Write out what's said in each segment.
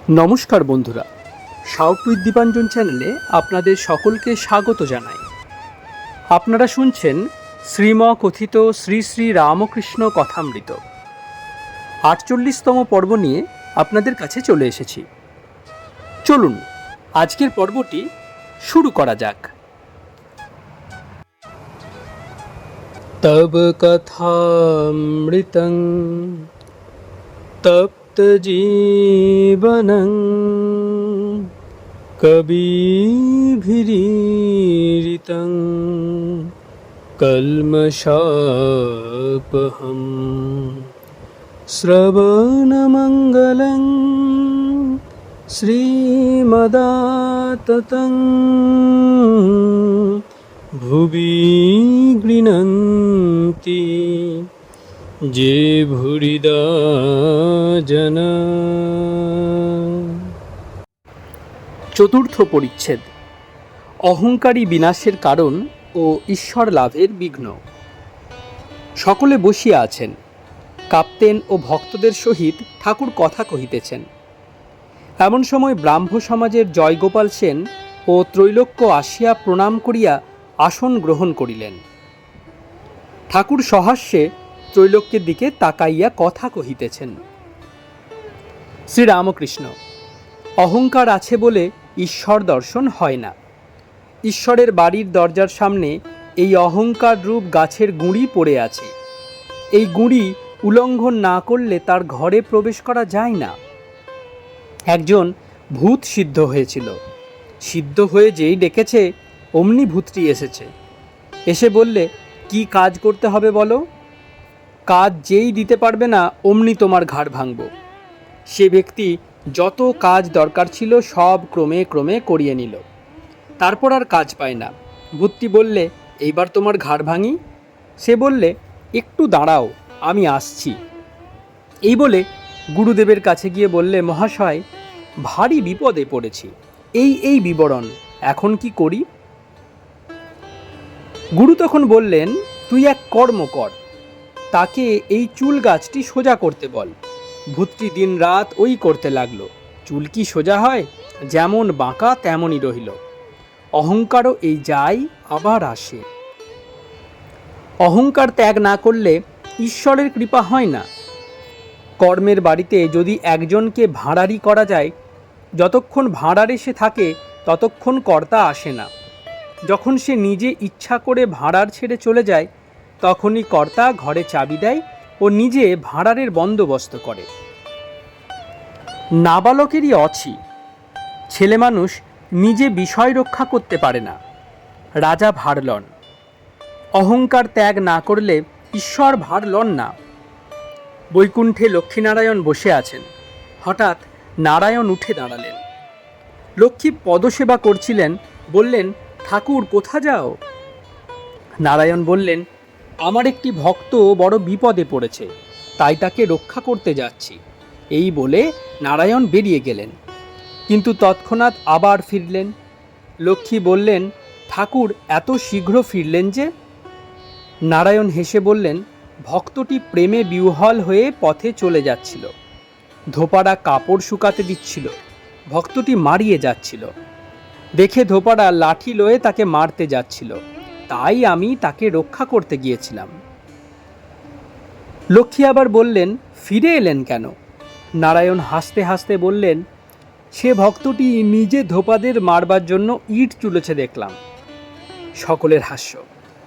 নমস্কার বন্ধুরা, শাউক উইথ দীপাঞ্জন চ্যানেলে আপনাদের সকলকে স্বাগত জানাই। আপনারা শুনছেন শ্রীম কথিত শ্রী শ্রী রামকৃষ্ণ কথামৃত ৪৮তম পর্ব নিয়ে আপনাদের কাছে চলে এসেছি। চলুন আজকের পর্বটি শুরু করা যাক। তব কথামৃতং তপ্ত জীবনং কবিভিরীরিতং কল্মষাপহম শ্রবণমঙ্গলং শ্রীমদাততং ভুবি গৃণন্তি যে ভুরিদা জনা। চতুর্থ পরিচ্ছেদ, অহংকারী বিনাশের কারণ ও ঈশ্বর লাভের বিঘ্ন। সকলে বসিয়া আছেন, কাপ্তেন ও ভক্তদের সহিত ঠাকুর কথা কহিতেছেন। এমন সময় ব্রাহ্ম সমাজের জয়গোপাল সেন ও ত্রৈলোক্য আসিয়া প্রণাম করিয়া আসন গ্রহণ করিলেন। ঠাকুর সহাস্যে ত্রৈলোক্যের দিকে তাকাইয়া কথা কহিতেছেন। শ্রীরামকৃষ্ণ: অহংকার আছে বলে ঈশ্বর দর্শন হয় না। ঈশ্বরের বাড়ির দরজার সামনে এই অহংকার রূপ গাছের গুঁড়ি পড়ে আছে। এই গুঁড়ি উল্লঙ্ঘন না করলে তার ঘরে প্রবেশ করা যায় না। একজন ভূত সিদ্ধ হয়েছিল। সিদ্ধ হয়ে যেই ডেকেছে অমনি ভূতটি এসেছে। এসে বললে, কি কাজ করতে হবে বলো? কাজ যেই দিতে পারবে না অমনি তোমার ঘাড় ভাঙব। সে ব্যক্তি যত কাজ দরকার ছিল সব ক্রমে ক্রমে করিয়ে নিল। তারপর আর কাজ পায় না। ভূতটি বললে, এইবার তোমার ঘাড় ভাঙি? সে বললে, একটু দাঁড়াও, আমি আসছি। এই বলে গুরুদেবের কাছে গিয়ে বললে, মহাশয়, ভারী বিপদে পড়েছি, এই বিবরণ, এখন কি করি? গুরু তখন বললেন, তুই এক কর্ম কর, তাকে এই চুল গাছটি সোজা করতে বল। ভূতটি দিন রাত ওই করতে লাগলো। চুল কি সোজা হয়? যেমন বাঁকা তেমনই রহিল। অহংকারও এই যায় আবার আসে। অহংকার ত্যাগ না করলে ঈশ্বরের কৃপা হয় না। কর্মের বাড়িতে যদি একজনকে ভাঁড়ারি করা যায়, যতক্ষণ ভাঁড়ারে সে থাকে ততক্ষণ কর্তা আসে না। যখন সে নিজে ইচ্ছা করে ভাঁড়ার ছেড়ে চলে যায়, তখনই কর্তা ঘরে চাবি দেয় ও নিজে ভাঁড়ারের বন্দোবস্ত করে। নাবালকেরই অছি। ছেলে মানুষ নিজে বিষয় রক্ষা করতে পারে না। রাজা ভার লন। অহংকার ত্যাগ না করলে ঈশ্বর ভার লন না। বৈকুণ্ঠে লক্ষ্মীনারায়ণ বসে আছেন। হঠাৎ নারায়ণ উঠে দাঁড়ালেন। লক্ষ্মী পদসেবা করছিলেন। বললেন, ঠাকুর কোথা যাও? নারায়ণ বললেন, আমার একটি ভক্ত বড় বিপদে পড়েছে, তাই তাকে রক্ষা করতে যাচ্ছি। এই বলে নারায়ণ বেরিয়ে গেলেন, কিন্তু তৎক্ষণাৎ আবার ফিরলেন। লক্ষ্মী বললেন, ঠাকুর এত শীঘ্র ফিরলেন যে? নারায়ণ হেসে বললেন, ভক্তটি প্রেমে বিহ্বল হয়ে পথে চলে যাচ্ছিল। ধোপারা কাপড় শুকাতে দিচ্ছিল। ভক্তটি মারিয়ে যাচ্ছিল। দেখে ধোপারা লাঠি লয়ে তাকে মারতে যাচ্ছিল, তাই আমি তাকে রক্ষা করতে গিয়েছিলাম। লক্ষ্মী আবার বললেন, ফিরে এলেন কেন? নারায়ণ হাসতে হাসতে বললেন, সে ভক্তটি নিজে ধোপাদের মারবার জন্য ইট চুলেছে দেখলাম। সকলের হাস্য,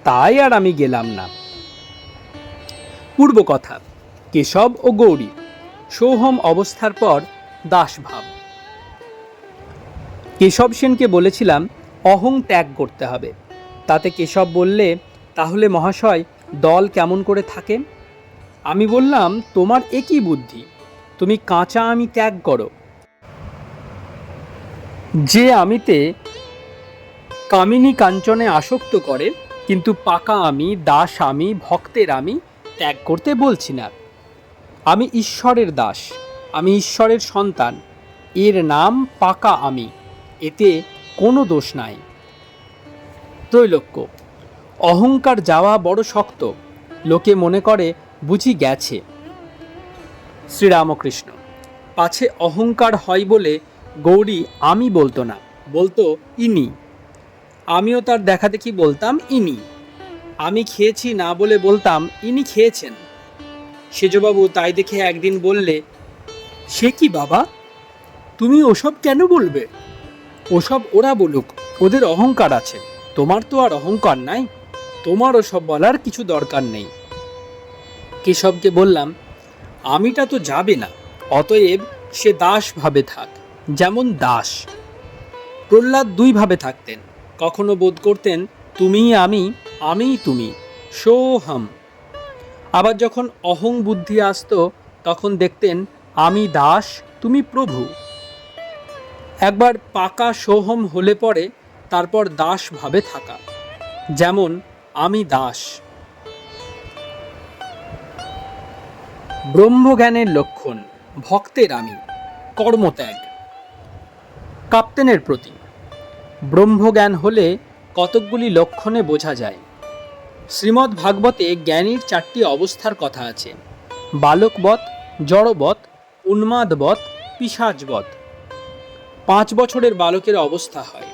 তাই আর আমি গেলাম না। পূর্ব কথা, কেশব ও গৌরী সোহম অবস্থার পর দাসভাব। কেশব সেনকে বলেছিলাম অহং ত্যাগ করতে হবে। তাতে কেশব বললে, তাহলে মহাশয় দল কেমন করে থাকে? আমি বললাম, তোমার একই বুদ্ধি, তুমি কাঁচা আমি ত্যাগ করো। যে আমিতে কামিনী কাঞ্চনে আসক্ত করে, কিন্তু পাকা আমি, দাস আমি, ভক্তের আমি ত্যাগ করতে বলছি না। আমি ঈশ্বরের দাস, আমি ঈশ্বরের সন্তান, এর নাম পাকা আমি, এতে কোনো দোষ নাই। ত্রৈলোক্য: অহংকার যাওয়া বড় শক্ত, লোকে মনে করে বুঝি গেছে। শ্রীরামকৃষ্ণ: পাছে অহংকার হয় বলে গৌরী আমি বলতো না, বলতো ইনি। আমিও তার দেখাদেখি বলতাম ইনি। আমি খেয়েছি না বলে বলতাম ইনি খেয়েছেন। সেজবাবু তাই দেখে একদিন বললে, সে কি বাবা, তুমি ওসব কেন বলবে? ওসব ওরা বলুক, ওদের অহংকার আছে, তোমার তো আর অহংকার নাই, তোমার ওসব বলার কিছু দরকার নেই। কেশবকে বললাম, আমিটা তো যাবে না, অতএব সে দাস ভাবে থাক, যেমন দাস। প্রহ্লাদ দুই ভাবে থাকতেন, কখনো বোধ করতেন তুমি আমি, আমিই তুমি, সোহম। আবার যখন অহং বুদ্ধি আসতো তখন দেখতেন আমি দাস, তুমি প্রভু। একবার পাকা সোহম হলে পরে তারপর দাস ভাবে থাকা, যেমন আমি দাস। ব্রহ্মজ্ঞানের লক্ষণ, ভক্তের আমি, কর্মত্যাগ। কাপ্তেনের প্রতি ব্রহ্মজ্ঞান হলে কতকগুলি লক্ষণে বোঝা যায়। শ্রীমদ্ ভাগবতে জ্ঞানীর 4টি অবস্থার কথা আছে: বালকবৎ, জড়বৎ, উন্মাদবৎ, পিশাচবৎ। 5 বছরের বালকের অবস্থা হয়,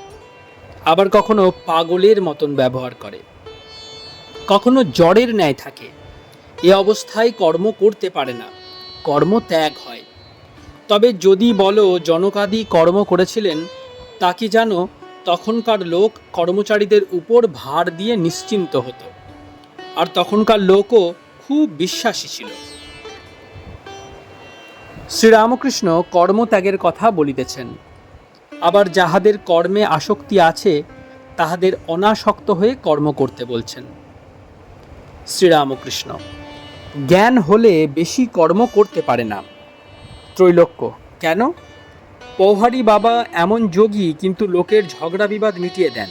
আবার কখনো পাগলের মতন ব্যবহার করে, কখনো জড়ের ন্যায় থাকে। এ অবস্থায় কর্ম করতে পারে না, কর্ম ত্যাগ হয়। তবে যদি বলো জনকাদি কর্ম করেছিলেন, তা কি জানো, তখনকার লোক কর্মচারীদের উপর ভার দিয়ে নিশ্চিন্ত হতো, আর তখনকার লোকও খুব বিশ্বাসী ছিল। শ্রীরামকৃষ্ণ কর্মত্যাগের কথা বলিতেছেন। আবার যাহাদের কর্মে আসক্তি আছে তাহাদের অনাসক্ত হয়ে কর্ম করতে বলছেন। শ্রীরামকৃষ্ণ জ্ঞান হলে বেশি কর্ম করতে পারে না। ত্রৈলোক্য কেন? পৌহারি বাবা এমন যোগী, কিন্তু লোকের ঝগড়া বিবাদ মিটিয়ে দেন,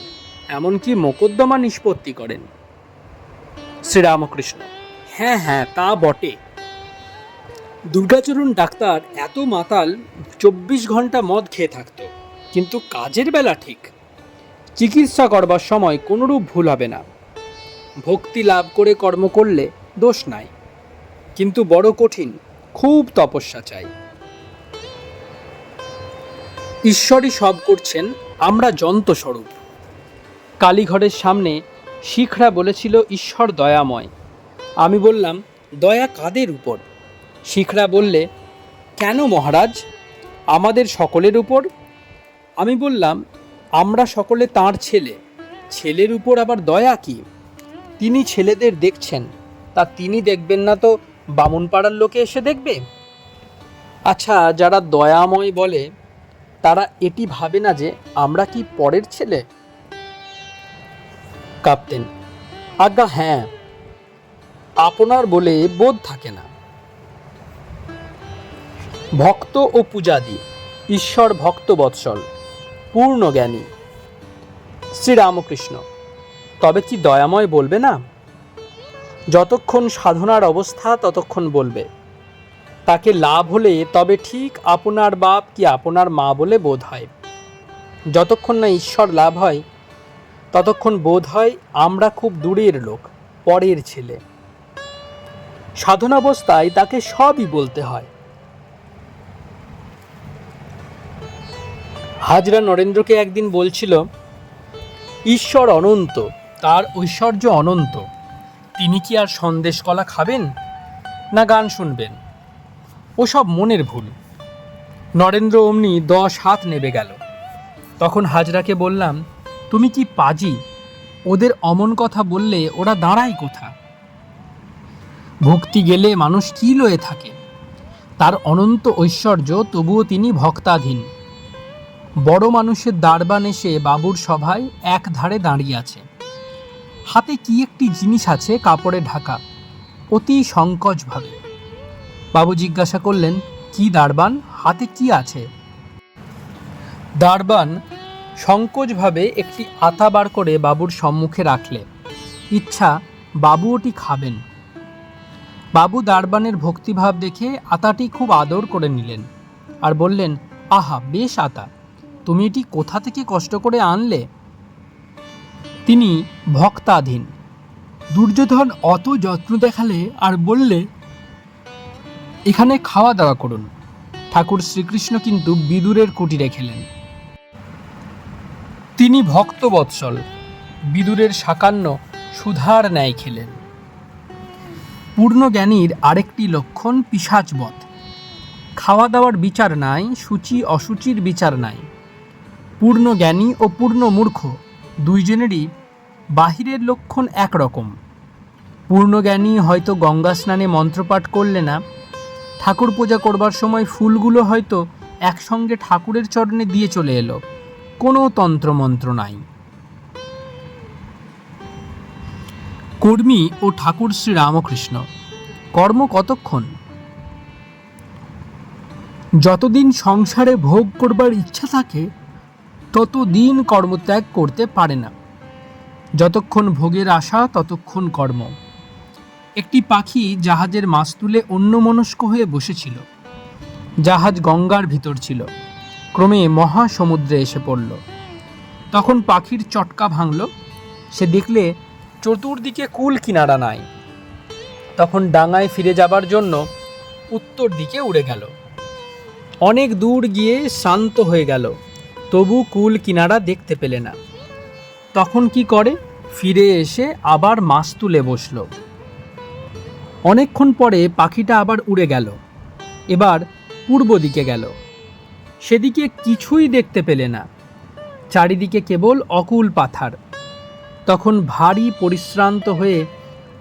এমনকি মোকদ্দমা নিষ্পত্তি করেন। শ্রীরামকৃষ্ণ হ্যাঁ হ্যাঁ, তা বটে। দুর্গাচরণ ডাক্তার এত মাতাল, 24 ঘন্টা মদ খেয়ে থাকত, কিন্তু কাজের বেলা ঠিক। চিকিৎসা করবার সময় কোনোরূপ ভুল হবে না। ভক্তি লাভ করে কর্ম করলে দোষ নাই, কিন্তু বড় কঠিন, খুব তপস্যা চাই। ঈশ্বরই সব করছেন, আমরা যন্ত্রস্বরূপ। কালীঘরের সামনে শিখরা বলেছিল ঈশ্বর দয়াময়। আমি বললাম, দয়া কাদের উপর? শিখরা বললে, কেন মহারাজ, আমাদের সকলের উপর। আমি বললাম, আমরা সকলে তাঁর ছেলে, ছেলের উপর আবার দয়া কি? তিনি ছেলেদের দেখছেন, তা তিনি দেখবেন না তো বামুনপাড়ার লোকে এসে দেখবে? আচ্ছা, যারা দয়াময় বলে তারা এটি ভাবে না যে আমরা কি পরের ছেলে? কাপ্তেন আজ্ঞা হ্যাঁ, আপনার বলে বোধ থাকে না। ভক্ত ও পূজাদি, ঈশ্বর ভক্ত বৎসল, পূর্ণ জ্ঞানী। শ্রীরামকৃষ্ণ তবে কি দয়াময় বলবে না? যতক্ষণ সাধনার অবস্থা ততক্ষণ বলবে। তাকে লাভ হলে তবে ঠিক আপনার বাপ কি আপনার মা বলে বোধ হয়। যতক্ষণ না ঈশ্বর লাভ হয় ততক্ষণ বোধ হয় আমরা খুব দূরের লোক, পরের ছেলে। সাধনাবস্থায় তাকে সবই বলতে হয়। হাজরা নরেন্দ্রকে একদিন বলছিল, ঈশ্বর অনন্ত, তার ঐশ্বর্য অনন্ত, তিনি কি আর সন্দেশ কলা খাবেন না গান শুনবেন? ওসব মনের ভুল। নরেন্দ্র অমনি 10 হাত নেবে গেল। তখন হাজরাকে বললাম, তুমি কি পাজি? ওদের অমন কথা বললে ওরা দাঁড়ায় কোথা? ভক্তি গেলে মানুষ কি লয়ে থাকে? তার অনন্ত ঐশ্বর্য, তবুও তিনি ভক্তাধীন। বড় মানুষের দারবান এসে বাবুর সভায় এক ধারে দাঁড়িয়ে আছে, হাতে কি একটি জিনিস আছে কাপড়ে ঢাকা, অতি সংকোচভাবে। বাবু জিজ্ঞাসা করলেন, কি দারবান, হাতে কি আছে? দারবান সংকোচভাবে একটি আতা বার করে বাবুর সম্মুখে রাখলে, ইচ্ছা বাবু ওটি খাবেন। বাবু দারবানের ভক্তিভাব দেখে আতাটি খুব আদর করে নিলেন আর বললেন, আহা বেশ আতা, তুমি এটি কোথা থেকে কষ্ট করে আনলে? তিনি ভক্তাধীন। দুর্যোধন অত যত্ন দেখালে আর বললে, এখানে খাওয়া দাওয়া করুন। ঠাকুর শ্রীকৃষ্ণ কিন্তু বিদুরের কুটিরে খেলেন। তিনি ভক্তবৎসল, বিদুরের সাকান্ন সুধার ন্যায় খেলেন। পূর্ণজ্ঞানীর আরেকটি লক্ষণ পিশাচবধ। খাওয়া দাওয়ার বিচার নাই, সূচি অসুচির বিচার নাই। পূর্ণজ্ঞানী ও পূর্ণ মূর্খ দুইজনেরই বাহিরের লক্ষণ একরকম। পূর্ণজ্ঞানী হয়তো গঙ্গা স্নানে মন্ত্রপাঠ করলে না, ঠাকুর পূজা করবার সময় ফুলগুলো হয়তো একসঙ্গে ঠাকুরের চরণে দিয়ে চলে এলো, কোনো তন্ত্রমন্ত্র নাই। কর্মী ও ঠাকুর শ্রী রামকৃষ্ণ। কর্ম কতক্ষণ? যতদিন সংসারে ভোগ করবার ইচ্ছা থাকে ততদিন কর্মত্যাগ করতে পারে না। যতক্ষণ ভোগের আশা ততক্ষণ কর্ম। একটি পাখি জাহাজের মাছ তুলে অন্যমনস্ক হয়ে বসেছিল। জাহাজ গঙ্গার ভিতর ছিল, ক্রমে মহাসমুদ্রে এসে পড়ল। তখন পাখির চটকা ভাঙল, সে দেখলে চতুর্দিকে কুল কিনারা নাই। তখন ডাঙায় ফিরে যাবার জন্য উত্তর দিকে উড়ে গেল। অনেক দূর গিয়ে শান্ত হয়ে গেল, তবু কুল কিনারা দেখতে পেলে না। তখন কি করে? ফিরে এসে আবার মাছ তুলে বসল। অনেকক্ষণ পরে পাখিটা আবার উড়ে গেল, এবার পূর্ব দিকে গেল। সেদিকে কিছুই দেখতে পেলে না, চারিদিকে কেবল অকুল পাথার। তখন ভারী পরিশ্রান্ত হয়ে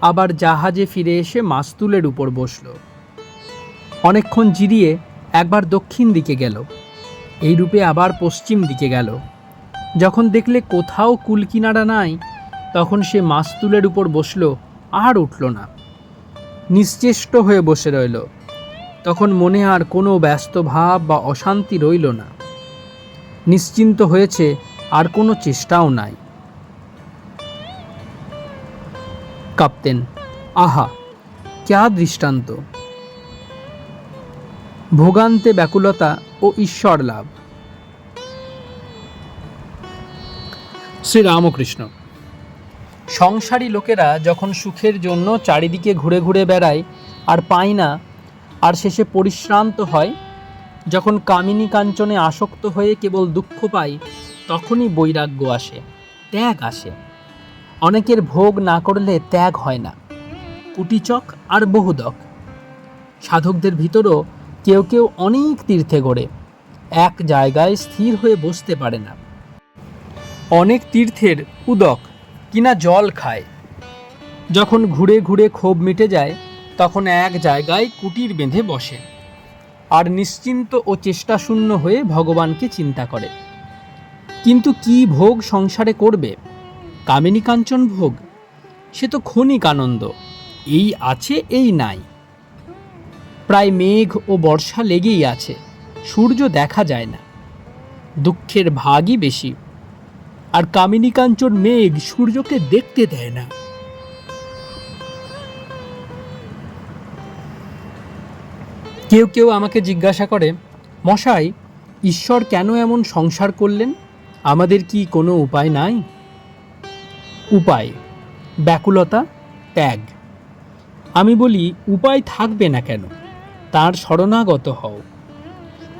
আবার জাহাজে ফিরে এসে মাস্তুলের উপর বসল। অনেকক্ষণ জিরিয়ে একবার দক্ষিণ দিকে গেল, এই রূপে আবার পশ্চিম দিকে গেল। যখন দেখলে কোথাও কুলকিনারা নাই, তখন সে মাস্তুলের উপর বসল, আর উঠল না, নিশ্চেষ্ট হয়ে বসে রইল। তখন মনে আর কোনো ব্যস্ত ভাব বা অশান্তি রইল না, নিশ্চিন্ত হয়েছে, আর কোনো চেষ্টাও নাই। কাঁপতেন। আহা, ক্যা দৃষ্টান্ত! ভোগান্তে ব্যাকুলতা ও ঈশ্বর লাভ। শ্রীরামকৃষ্ণ। সংসারী লোকেরা যখন সুখের জন্য চারিদিকে ঘুরে ঘুরে বেড়ায় আর পায় না, আর শেষে পরিশ্রান্ত হয়, যখন কামিনী কাঞ্চনে আসক্ত হয়ে কেবল দুঃখ পায়, তখনই বৈরাগ্য আসে, ত্যাগ আসে। অনেকের ভোগ না করলে ত্যাগ হয় না, কুটিচক আর বহুদক। সাধকদের ভিতরও কেউ কেউ অনেক তীর্থে ঘোরে, এক জায়গায় স্থির হয়ে বসতে পারে না। অনেক তীর্থের উদক কিনা জল খায়। যখন ঘুরে ঘুরে ক্ষোভ মিটে যায়, তখন এক জায়গায় কুটির বেঁধে বসে আর নিশ্চিন্ত ও চেষ্টাশূন্য হয়ে ভগবানকে চিন্তা করে। কিন্তু কি ভোগ সংসারে করবে? কামিনী কাঞ্চন ভোগ, সে তো ক্ষণিক আনন্দ, এই আছে এই নাই। প্রায় মেঘ ও বর্ষা লেগেই আছে, সূর্য দেখা যায় না। দুঃখের ভাগই বেশি, আর কামিনী কাঞ্চন মেঘ সূর্যকে দেখতে দেয় না। কেউ কেউ আমাকে জিজ্ঞাসা করে, মশাই, ঈশ্বর কেন এমন সংসার করলেন? আমাদের কি কোনো উপায় নাই? উপায়, ব্যাকুলতা, ত্যাগ। আমি বলি, উপায় থাকবে না কেন? তার শরণাগত হও,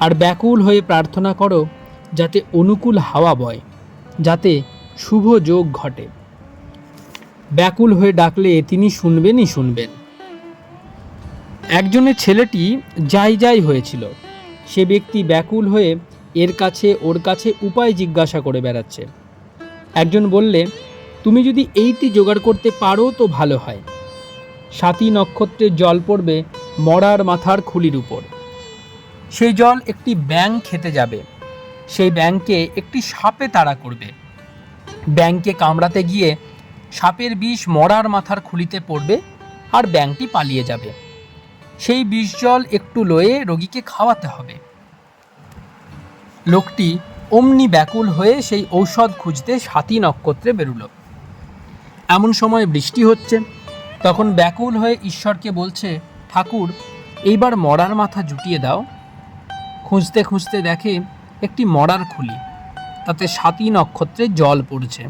আর ব্যাকুল হয়ে প্রার্থনা করো যাতে অনুকূল হাওয়া বয়, যাতে শুভ যোগ ঘটে। ব্যাকুল হয়ে ডাকলে তিনি শুনবেনই শুনবেন। একজনের ছেলেটি যাই যাই হয়েছিল, সে ব্যক্তি ব্যাকুল হয়ে এর কাছে ওর কাছে উপায় জিজ্ঞাসা করে বেড়াচ্ছে। একজন বললে, তুমি যদি এইটি জোগাড় করতে পারো তো ভালো হয়। স্বাতী নক্ষত্রের জল পড়বে মরার মাথার খুলির উপর। সেই জল একটি ব্যাঙ খেতে যাবে, সেই ব্যাঙকে একটি সাপে তাড়া করবে। ব্যাঙকে কামড়াতে গিয়ে সাপের বিষ মরার মাথার খুলিতে পড়বে, আর ব্যাঙটি পালিয়ে যাবে। সেই বিষ জল একটু লয়ে রোগীকে খাওয়াতে হবে। লোকটি অমনি ব্যাকুল হয়ে সেই ঔষধ খুঁজতে স্বাতী নক্ষত্রে বেরুল। এমন সময় বৃষ্টি হচ্ছে। তখন ব্যাকুল হয়ে ঈশ্বরকে বলছে, ঠাকুর, এইবার মরার মাথা জুটিয়ে দাও। খুঁজতে খুঁজতে দেখে একটি মরার খুলি, তাতে স্বাতী নক্ষত্রে জল পড়ছে।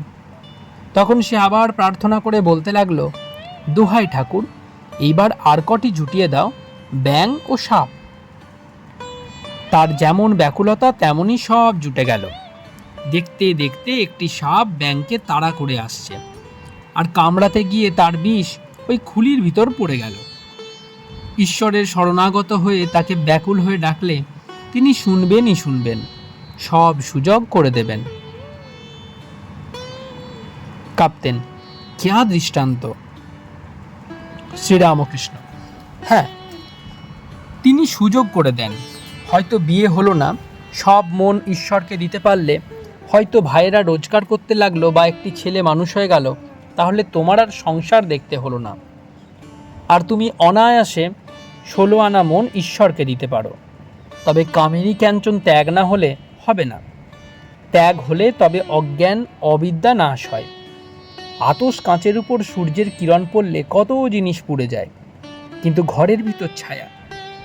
তখন সে আবার প্রার্থনা করে বলতে লাগলো, দোহাই ঠাকুর, এইবার আর কটি জুটিয়ে দাও, ব্যাঙ ও সাপ। তার যেমন ব্যাকুলতা তেমনই সব জুটে গেল। দেখতে দেখতে একটি সাপ ব্যাঙকে তাড়া করে আসছে, আর কামড়াতে গিয়ে তার বিষ ওই খুলির ভিতর পড়ে গেল। ঈশ্বরের শরণাগত হয়ে তাকে ব্যাকুল হয়ে ডাকলে তিনি শুনবেনই শুনবেন, সব সুযোগ করে দেবেন। কাঁপতেন, क्या দৃষ্টান্ত! শ্রীরামকৃষ্ণ: হ্যাঁ, তিনি সুযোগ করে দেন। হয়তো বিয়ে হলো না, সব মন ঈশ্বরকে দিতে পারলে, হয়তো ভাইয়েরা রোজগার করতে লাগলো বা একটি ছেলে মানুষ হয়ে গেল, তাহলে তোমার আর সংসার দেখতে হলো না, আর তুমি অনায়াসে 16 আনা মন ঈশ্বরকে দিতে পারো। তবে কামেরী ক্যাঞ্চন ত্যাগ না হলে হবে না। ত্যাগ হলে তবে অজ্ঞান অবিদ্যা নাশ হয়। আতস কাঁচের উপর সূর্যের কিরণ পড়লে কত জিনিস পুড়ে যায়, কিন্তু ঘরের ভিতর ছায়া,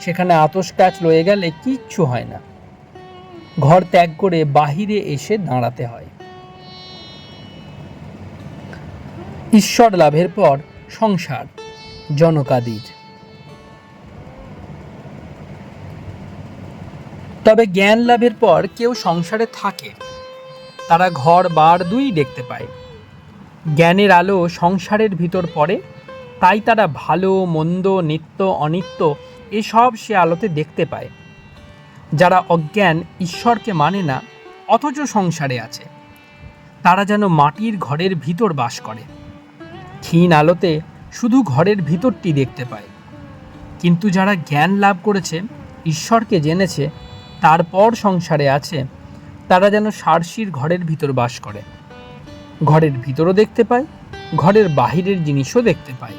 সেখানে আতস কাঁচ রয়ে গেলে কিচ্ছু হয় না। ঘর ত্যাগ করে বাহিরে এসে দাঁড়াতে হয়। ঈশ্বর লাভের পর সংসার জনকাদির। তবে জ্ঞান লাভের পর কেউ সংসারে থাকে, তারা ঘর বার দুই দেখতে পায়। জ্ঞানের আলো সংসারের ভিতর পড়ে, তাই তারা ভালো মন্দ নিত্য অনিত্য এসব সে আলোতে দেখতে পায়। যারা অজ্ঞান, ঈশ্বরকে মানে না, অথচ সংসারে আছে, তারা যেন মাটির ঘরের ভিতর বাস করে। ক্ষীণ আলোতে শুধু ঘরের ভিতরটি দেখতে পায়। কিন্তু যারা জ্ঞান লাভ করেছে, ঈশ্বরকে জেনেছে, তারপর সংসারে আছে, তারা যেন সার্সির ঘরের ভিতর বাস করে। ঘরের ভিতরও দেখতে পায়, ঘরের বাহিরের জিনিসও দেখতে পায়।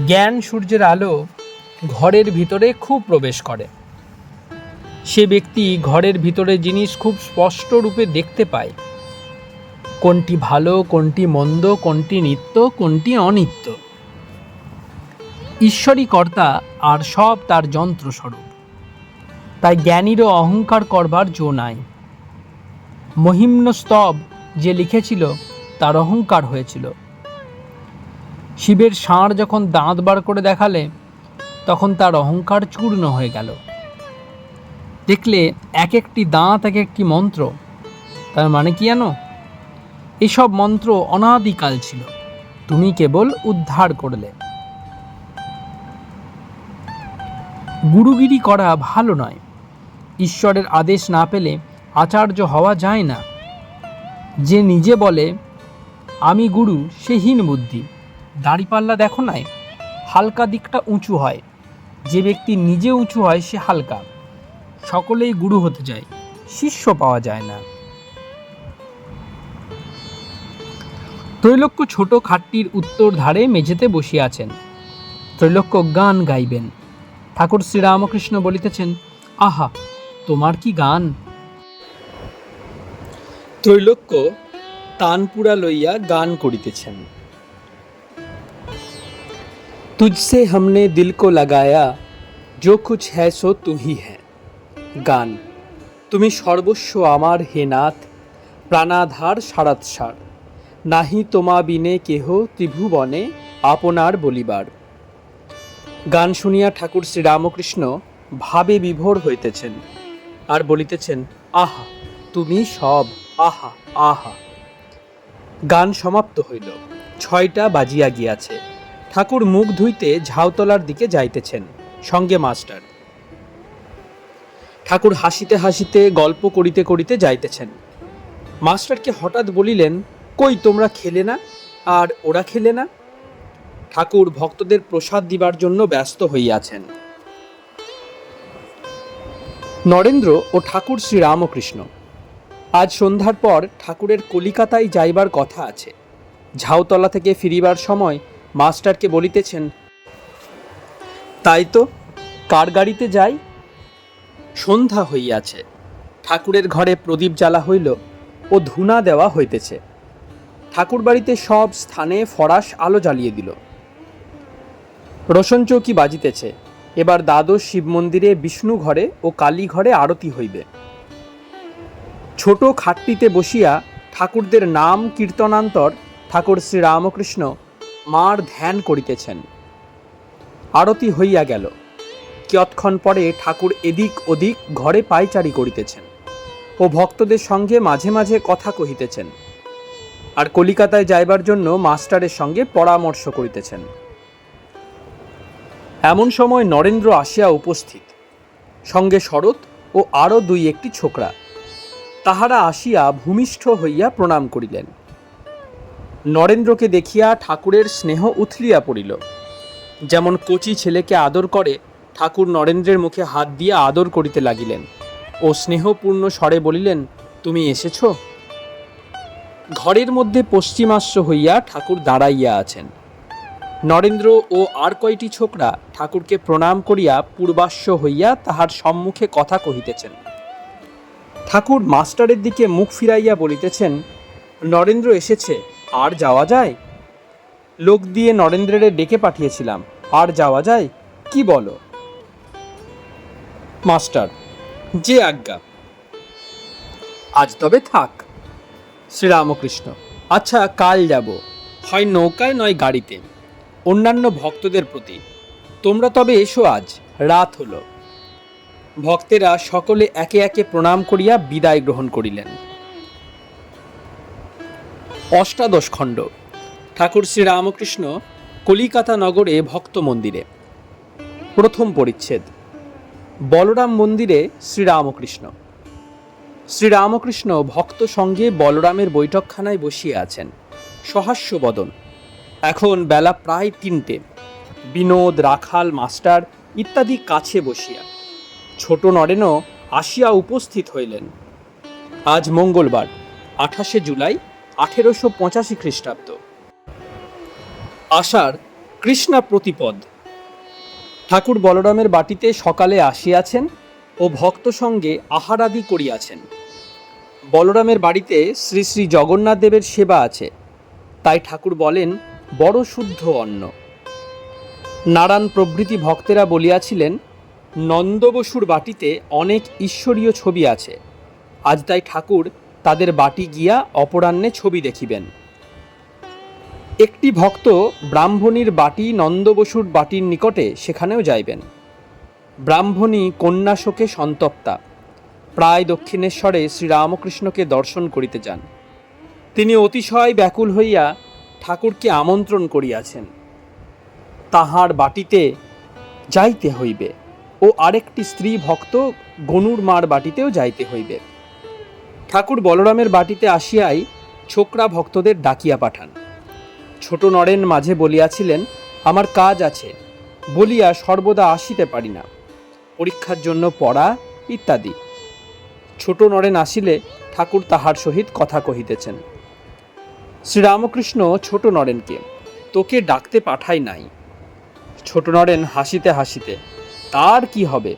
জ্ঞান সূর্যের আলো ঘরের ভিতরে খুব প্রবেশ করে। সে ব্যক্তি ঘরের ভিতরে জিনিস খুব স্পষ্ট রূপে দেখতে পায়, কোনটি ভালো, কোনটি মন্দ, কোনটি নিত্য, কোনটি অনিত্য। ঈশ্বরই কর্তা, আর সব তার যন্ত্রস্বরূপ। তাই জ্ঞানীরও অহংকার করবার জো নাই। মহিম্ন স্তব যে লিখেছিল তার অহংকার হয়েছিল। শিবের ষাঁড় যখন দাঁত বার করে দেখালে, তখন তার অহংকার চূর্ণ হয়ে গেল। দেখলে এক একটি দাঁত এক একটি মন্ত্র। তার মানে কি জানো? এসব মন্ত্র অনাদিকাল ছিল, তুমি কেবল উদ্ধার করলে। গুরুগিরি করা ভালো নয়। ঈশ্বরের আদেশ না পেলে আচার্য হওয়া যায় না। যে নিজে বলে আমি গুরু, সে হীন বুদ্ধি। দাঁড়িপাল্লা দেখো নাই, হালকা দিকটা উঁচু হয়। যে ব্যক্তি নিজে উঁচু হয় সে হালকা। সকলেই গুরু হতে যায়, শিষ্য পাওয়া যায় না। ত্রৈলোক্য ছোট খাটটির উত্তর ধারে মেঝেতে বসিয়া আছেন। ত্রৈলোক্য গান গাইবেন। ঠাকুর শ্রীরামকৃষ্ণ বলিতেছেন, আহা, তোমার কি গান! ত্রৈলোক্য তানপুরা লইয়া গান করিতেছেন। তুঝসে हमने दिल को लगाया, जो कुछ है सो तू ही है। গান। তুমি সর্বস্ব আমার হে নাথ, প্রাণাধার সারাৎসার। নাহি তোমা বিনে কেহ ত্রিভুবনে আপনার বলিবার। গান শুনিয়া ঠাকুর শ্রীরামকৃষ্ণ ভাবে বিভোর হইতেছেন, আর বলিতেছেন, আহা, তুমি সব, আহা আহা। গান সমাপ্ত হইল। 6টা বাজিয়া গিয়াছে। ঠাকুর মুখ ধুইতে ঝাউতলার দিকে যাইতেছেন, সঙ্গে মাস্টার। ঠাকুর হাসিতে হাসিতে গল্প করিতে করিতে যাইতেছেন। মাস্টারকে হঠাৎ বলিলেন, কই তোমরা খেলে না, আর ওরা খেলে না? ঠাকুর ভক্তদের প্রসাদ দিবার জন্য ব্যস্ত হইয়াছেন। নরেন্দ্র ও ঠাকুর শ্রীরামকৃষ্ণ। আজ সন্ধ্যার পর ঠাকুরের কলিকাতায় যাইবার কথা আছে। ঝাউতলা থেকে ফিরিবার সময় মাস্টারকে বলিতেছেন, তাই তো, কার গাড়িতে যাই? সন্ধ্যা হইয়াছে। ঠাকুরের ঘরে প্রদীপ জ্বালা হইল ও ধূনা দেওয়া হইতেছে। ঠাকুর বাড়িতে সব স্থানে ফরাস আলো জ্বালিয়ে দিল। রোশন চৌকি বাজিতেছে। এবার দ্বাদশ শিব মন্দিরে বিষ্ণু ঘরে ও কালী ঘরে আরতি হইবে। ছোট খাটটিতে বসিয়া ঠাকুরদের নাম কীর্তনান্তর ঠাকুর শ্রীরামকৃষ্ণ মার ধ্যান করিতেছেন। আরতি হইয়া গেল। কিয়ৎক্ষণ পরে ঠাকুর এদিক ওদিক ঘরে পায়চারি করিতেছেন ও ভক্তদের সঙ্গে মাঝে মাঝে কথা কহিতেছেন, আর কলিকাতায় যাইবার জন্য মাস্টারের সঙ্গে পরামর্শ করিতেছেন। এমন সময় নরেন্দ্র আসিয়া উপস্থিত, সঙ্গে শরৎ ও আরও দুই একটি ছোকরা। তাহারা আসিয়া ভূমিষ্ঠ হইয়া প্রণাম করিলেন। নরেন্দ্রকে দেখিয়া ঠাকুরের স্নেহ উথলিয়া পড়িল। যেমন কচি ছেলেকে আদর করে, ঠাকুর নরেন্দ্রের মুখে হাত দিয়া আদর করিতে লাগিলেন ও স্নেহপূর্ণ স্বরে বলিলেন, তুমি এসেছ? ঘরের মধ্যে পশ্চিমাশ্য হইয়া ঠাকুর দাঁড়াইয়া আছেন। নরেন্দ্র ও আর কয়টি ছোকরা ঠাকুরকে প্রণাম করিয়া পূর্বাশ্য হইয়া তাহার সম্মুখে কথা কহিতেছেন। ঠাকুর মাস্টারের দিকে মুখ ফিরাইয়া বলিতেছেন, নরেন্দ্র এসেছে, আর যাওয়া যায়? লোক দিয়ে নরেন্দ্রের ডেকে পাঠিয়েছিলাম, আর যাওয়া যায়? কি বলো? মাস্টার, যে আজ্ঞা। আজ তবে থাক। শ্রীরামকৃষ্ণ, আচ্ছা, কাল যাব, হয় নৌকায় নয় গাড়িতে, অন্যান্য ভক্তদের প্রতি। তোমরা তবে এসো, আজ রাত হল। ভক্তেরা সকলে একে একে প্রণাম করিয়া বিদায় গ্রহণ করিলেন। অষ্টাদশ খণ্ড। ঠাকুর শ্রীরামকৃষ্ণ কলিকাতা নগরে ভক্ত মন্দিরে। প্রথম পরিচ্ছেদ। বলরাম মন্দিরে শ্রীরামকৃষ্ণ। শ্রীরামকৃষ্ণ ভক্ত সঙ্গে বলরামের বৈঠকখানায় বসিয়া আছেন, সহাস্য বদন। এখন বেলা প্রায় 3টে। বিনোদ, রাখাল, মাস্টার ইত্যাদি কাছে বসিয়া। ছোট নরেনও আসিয়া উপস্থিত হইলেন। আজ মঙ্গলবার, 28শে জুলাই 1885 খ্রিস্টাব্দ। আষাঢ় কৃষ্ণা প্রতিপদ। ঠাকুর বলরামের বাটিতে সকালে আসিয়াছেন ও ভক্ত সঙ্গে আহারাদি করিয়াছেন। বলরামের বাড়িতে শ্রী শ্রী জগন্নাথ দেবের সেবা আছে, তাই ঠাকুর বলেন বড় শুদ্ধ অন্ন। নারায়ণ প্রভৃতি ভক্তেরা বলিয়াছিলেন, নন্দবসুর বাটিতে অনেক ঈশ্বরীয় ছবি আছে, আজ তাই ঠাকুর তাদের বাটি গিয়া অপরাহ্নে ছবি দেখিবেন। একটি ভক্ত ব্রাহ্মণীর বাটি নন্দবসুর বাটির নিকটে, সেখানেও যাইবেন। ব্রাহ্মণী কন্যাশোকে সন্তপ্তা, প্রায় দক্ষিণেশ্বরে শ্রীরামকৃষ্ণকে দর্শন করিতে যান। তিনি অতিশয় ব্যাকুল হইয়া ঠাকুরকে আমন্ত্রণ করিয়াছেন। তাহার বাটিতে যাইতে হইবে ও আরেকটি স্ত্রী ভক্ত গনুর মার বাটিতেও যাইতে হইবে। ঠাকুর বলরামের বাটিতে আসিয়াই ছোকরা ভক্তদের ডাকিয়া পাঠান। ছোট নরেন মাঝে বলিয়াছিলেন, আমার কাজ আছে বলিয়া সর্বদা আসিতে পারি না, পরীক্ষার জন্য পড়া ইত্যাদি। ছোট নরেন আসিলে ঠাকুর তাহার সহিত কথা কহিতেছেন। শ্রীরামকৃষ্ণ ছোট নরেনকে, তোকে ডাকতে পাঠাই নাই। ছোট নরেন হাসিতে হাসিতে, তার কি হবে?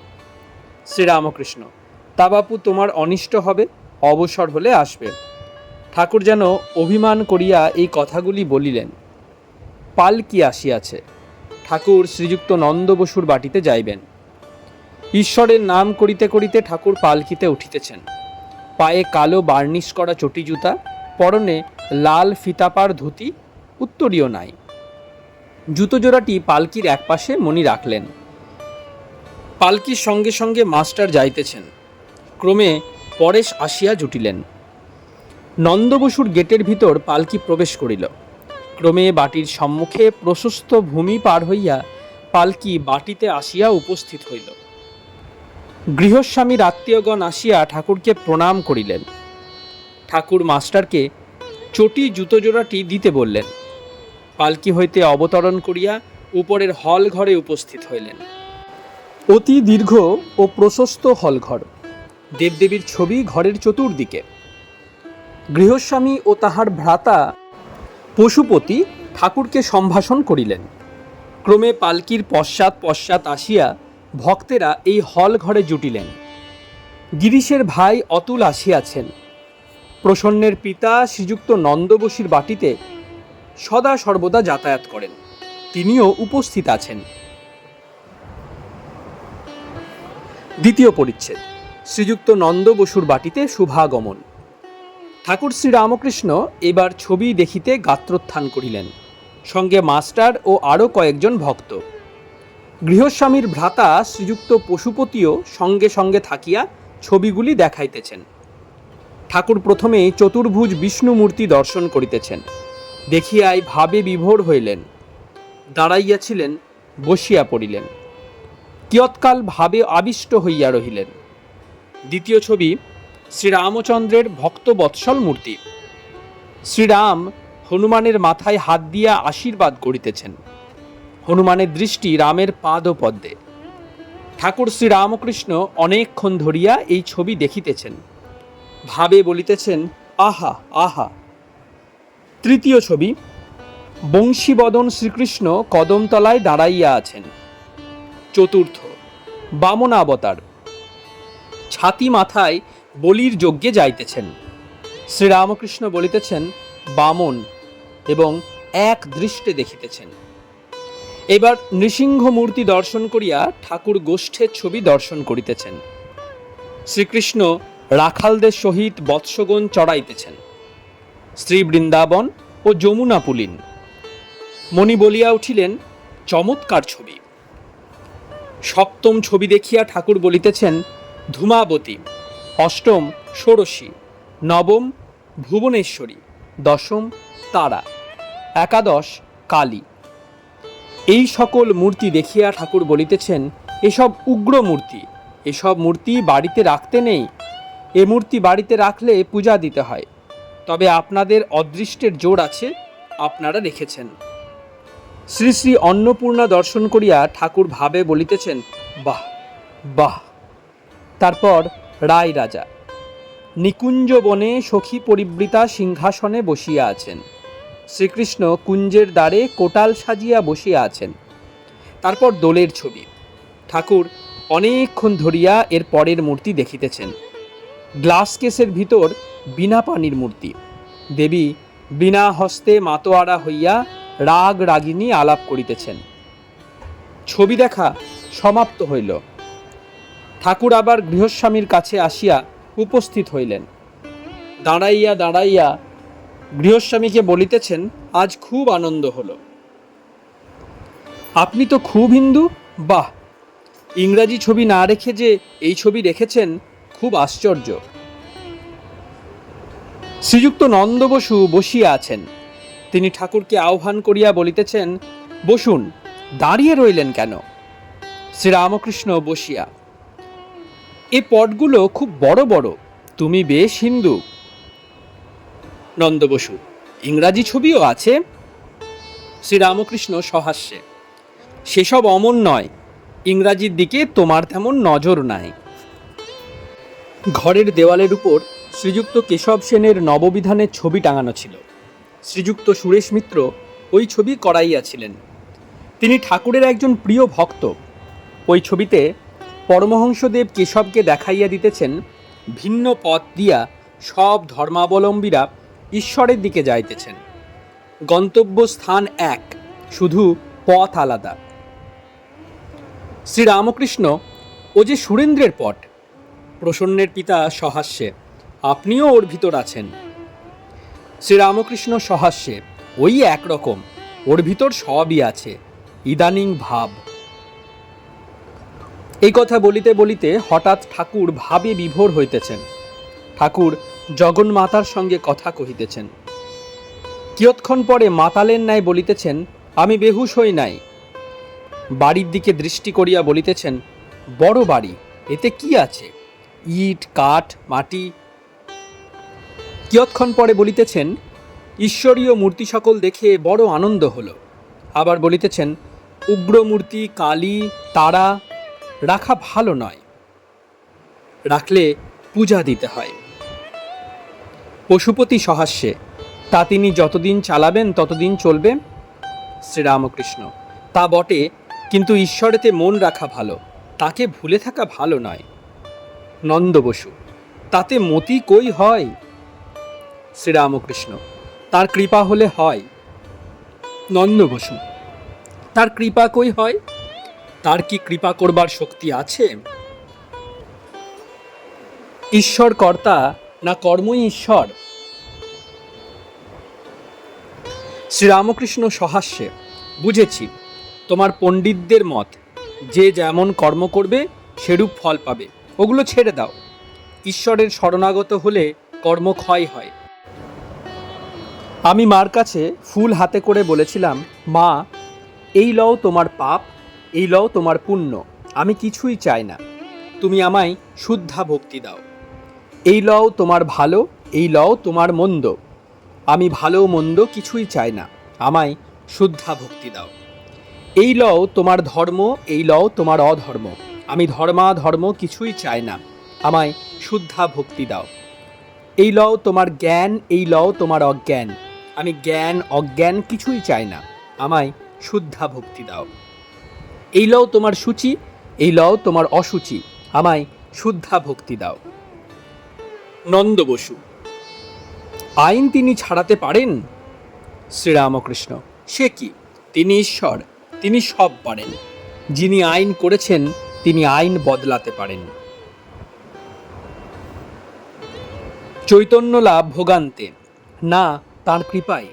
শ্রীরামকৃষ্ণ, তা বাপু তোমার অনিষ্ট হবে, অবসর হলে আসবে। ঠাকুর যেন অভিমান করিয়া এই কথাগুলি বলিলেন। পালকি আসিয়াছে, ঠাকুর শ্রীযুক্ত নন্দবসুর বাটিতে যাইবেন। ঈশ্বরের নাম করিতে করিতে ঠাকুর পালকিতে উঠিতেছেন। পায়ে কালো বার্নিশ করা চটি জুতা, পরনে লাল ফিতাপার ধুতি, উত্তরীয় নাই। জুতো জোড়াটি পালকির একপাশে মণি রাখলেন। পালকির সঙ্গে সঙ্গে মাস্টার যাইতেছেন। ক্রমে পরেশ আসিয়া জুটিলেন। নন্দবসুর গেটের ভিতর পালকি প্রবেশ করিল। ক্রমে বাটির সম্মুখে প্রশস্ত ভূমি পার হইয়া পালকি বাটিতে আসিয়া উপস্থিত হইল। গৃহস্বামীর আত্মীয়গণ আসিয়া ঠাকুরকে প্রণাম করিলেন। ঠাকুর মাস্টারকে চটি জুতো জোড়াটি দিতে বললেন। পালকি হইতে অবতরণ করিয়া উপরের হল ঘরে উপস্থিত হইলেন। অতি দীর্ঘ ও প্রশস্ত হলঘর, দেবদেবীর ছবি ঘরের চতুর্দিকে। গৃহস্বামী ও তাহার ভ্রাতা পশুপতি ঠাকুরকে সম্ভাষণ করিলেন। ক্রমে পালকির পশ্চাৎ পশ্চাৎ আসিয়া ভক্তেরা এই হল ঘরে জুটিলেন। গিরিশের ভাই অতুল আসিয়াছেন। প্রসন্নের পিতা শ্রীযুক্ত নন্দবসুর বাটিতে সদা সর্বদা যাতায়াত করেন, তিনিও উপস্থিত আছেন। দ্বিতীয় পরিচ্ছেদ। শ্রীযুক্ত নন্দবসুর বাটিতে শুভাগমন। ঠাকুর শ্রীরামকৃষ্ণ এবার ছবি দেখিতে গাত্রোত্থান করিলেন, সঙ্গে মাস্টার ও আরও কয়েকজন ভক্ত। গৃহস্বামীর ভ্রাতা শ্রীযুক্ত পশুপতিও সঙ্গে সঙ্গে থাকিয়া ছবিগুলি দেখাইতেছেন। ঠাকুর প্রথমে চতুর্ভুজ বিষ্ণুমূর্তি দর্শন করিতেছেন, দেখিয়াই ভাবে বিভোর হইলেন। দাঁড়াইয়াছিলেন, বসিয়া পড়িলেন, কিয়ৎকাল ভাবে আবিষ্ট হইয়া রহিলেন। দ্বিতীয় ছবি শ্রীরামচন্দ্রের ভক্তবৎসল মূর্তি। শ্রীরাম হনুমানের মাথায় হাত দিয়া আশীর্বাদ করিতেছেন। হনুমানের দৃষ্টি রামের পাদপদ্মে। ঠাকুর শ্রীরামকৃষ্ণ অনেকক্ষণ ধরিয়া এই ছবি দেখিতেছেন, ভাবে বলিতেছেন, আহা আহা। তৃতীয় ছবি বংশীবদন শ্রীকৃষ্ণ কদমতলায় দাঁড়াইয়া আছেন। চতুর্থ বামনাবতার, ছাতি মাথায় বলির যজ্ঞে যাইতেছেন। শ্রীরামকৃষ্ণ বলিতেছেন বামন এবং এক দৃষ্টে দেখিতেছেন। এবার নৃসিংহ মূর্তি দর্শন করিয়া ঠাকুর গোষ্ঠের ছবি দর্শন করিতেছেন। শ্রীকৃষ্ণ রাখালদের সহিত বৎসগণ চড়াইতেছেন। শ্রী বৃন্দাবন ও যমুনা পুলিন। মণি বলিয়া উঠিলেন, চমৎকার ছবি। সপ্তম ছবি দেখিয়া ঠাকুর বলিতেছেন ধূমাবতী, অষ্টম ষোড়শী, নবম ভুবনেশ্বরী, দশম তারা, একাদশ কালী। এই সকল মূর্তি দেখিয়া ঠাকুর বলিতেছেন, এসব উগ্র মূর্তি, এসব মূর্তি বাড়িতে রাখতে নেই। এ মূর্তি বাড়িতে রাখলে পূজা দিতে হয়। তবে আপনাদের অদৃষ্টের জোর আছে, আপনারা রেখেছেন। শ্রী শ্রী অন্নপূর্ণা দর্শন করিয়া ঠাকুর ভাবে বলিতেছেন, বাহ বাহ। তারপর রায় রাজা নিকুঞ্জ বনে সখী পরিবৃতা সিংহাসনে বসিয়া আছেন। শ্রীকৃষ্ণ কুঞ্জের দ্বারে কোটাল সাজিয়া বসিয়া আছেন। তারপর দোলের ছবি। ঠাকুর অনেকক্ষণ ধরিয়া এর পরের মূর্তি দেখিতেছেন। গ্লাস কেসের ভিতর বিনা পানির মূর্তি। দেবী বিনা হস্তে মাতোয়ারা হইয়া রাগ রাগিনী আলাপ করিতেছেন। ছবি দেখা সমাপ্ত হইল। ঠাকুর আবার গৃহস্বামীর কাছে আসিয়া উপস্থিত হইলেন। দাঁড়াইয়া দাঁড়াইয়া গৃহস্বামীকে বলিতেছেন, আজ খুব আনন্দ হলো। আপনি তো খুব হিন্দু, বাহ। ইংরাজি ছবি না রেখে যে এই ছবি রেখেছেন, খুব আশ্চর্য। শ্রীযুক্ত নন্দ বসু বসিয়া আছেন। তিনি ঠাকুরকে আহ্বান করিয়া বলিতেছেন, বসুন, দাঁড়িয়ে রইলেন কেন? শ্রীরামকৃষ্ণ বসিয়া, এ পটগুলো খুব বড় বড়, তুমি বেশ হিন্দু। নন্দ বসু, ইংরাজি ছবিও আছে? শ্রীরামকৃষ্ণ সহাস্যে, সেসব অমন নয়, ইংরাজির দিকে তোমার তেমন নজর নাই। ঘরের দেওয়ালের উপর শ্রীযুক্ত কেশব সেনের নববিধানের ছবি টাঙানো ছিল। শ্রীযুক্ত সুরেশ মিত্র ওই ছবি করাইয়াছিলেন। তিনি ঠাকুরের একজন প্রিয় ভক্ত। ওই ছবিতে পরমহংসদেব কেশবকে দেখাইয়া দিতেছেন, ভিন্ন পথ দিয়া সব ধর্মাবলম্বীরা ঈশ্বরের দিকে যাইতেছেন। গন্তব্য স্থান এক, শুধু পথ আলাদা। শ্রীরামকৃষ্ণ, ও যে সুরেন্দ্রের পট। প্রসন্নের পিতা সহাস্যে, আপনিও ওর ভিতর আছেন। শ্রীরামকৃষ্ণ সহাস্যে, ওই একরকম, ওর ভিতর সবই আছে, ইদানিং ভাব। এই কথা বলিতে বলিতে হঠাৎ ঠাকুর ভাবে বিভোর হইতেছেন। ঠাকুর জগন্মাতার সঙ্গে কথা কহিতেছেন। কিয়ৎক্ষণ পরে মাতালের ন্যায় বলিতেছেন, আমি বেহুশ হই নাই। বাড়ির দিকে দৃষ্টি করিয়া বলিতেছেন, বড় বাড়ি, এতে কি আছে, ইট কাঠ মাটি। কিয়ৎক্ষণ পরে বলিতেছেন, ঈশ্বরীয় মূর্তি সকল দেখে বড় আনন্দ হলো। আবার বলিতেছেন, উগ্রমূর্তি কালী তারা রাখা ভালো নয়, রাখলে পূজা দিতে হয়। পশুপতি সহাস্যে, তা তিনি যতদিন চালাবেন ততদিন চলবে। শ্রীরামকৃষ্ণ, তা বটে, কিন্তু ঈশ্বরেতে মন রাখা ভালো, তাকে ভুলে থাকা ভালো নয়। নন্দ বসু, তাতে মতি কই হয়? শ্রীরামকৃষ্ণ, তার কৃপা হলে হয়। নন্দ বসু, তার কৃপা কই হয়? তার কি কৃপা করবার শক্তি আছে? ঈশ্বর কর্তা না কর্মই ঈশ্বর? শ্রীরামকৃষ্ণ সহাস্যে, বুঝেছি, তোমার পণ্ডিতদের মত, যে যেমন কর্ম করবে সেরূপ ফল পাবে, ওগুলো ছেড়ে দাও। ঈশ্বরের শরণাগত হলে কর্মক্ষয় হয়। আমি মার কাছে ফুল হাতে করে বলেছিলাম, মা, এই লও তোমার পাপ, এই লও তোমার পুণ্য, আমি কিছুই চাই না, তুমি আমায় শুদ্ধা ভক্তি দাও। এই লও তোমার ভালো, এই লও তোমার মন্দ, আমি ভালো মন্দ কিছুই চাই না, আমায় শুদ্ধা ভক্তি দাও। এই লও তোমার ধর্ম, এই লও তোমার অধর্ম, আমি ধর্মাধর্ম কিছুই চাই না, আমায় শুদ্ধা ভক্তি দাও। এই লও তোমার জ্ঞান, এই লও তোমার অজ্ঞান, আমি জ্ঞান অজ্ঞান কিছুই চাই না, আমায় শুদ্ধা ভক্তি দাও। এই লও তোমার সূচি, এই লও তোমার অসুচি, আমায় শুদ্ধা ভক্তি দাও। নন্দ বসু: আইন তিনি ছাড়াতে পারেন? শ্রীরামকৃষ্ণ: সে কি, তিনি ঈশ্বর, তিনি সব পারেন। যিনি আইন করেছেন তিনি আইন বদলাতে পারেন। চৈতন্য লাভ ভোগান্তে, না তাঁর কৃপায়।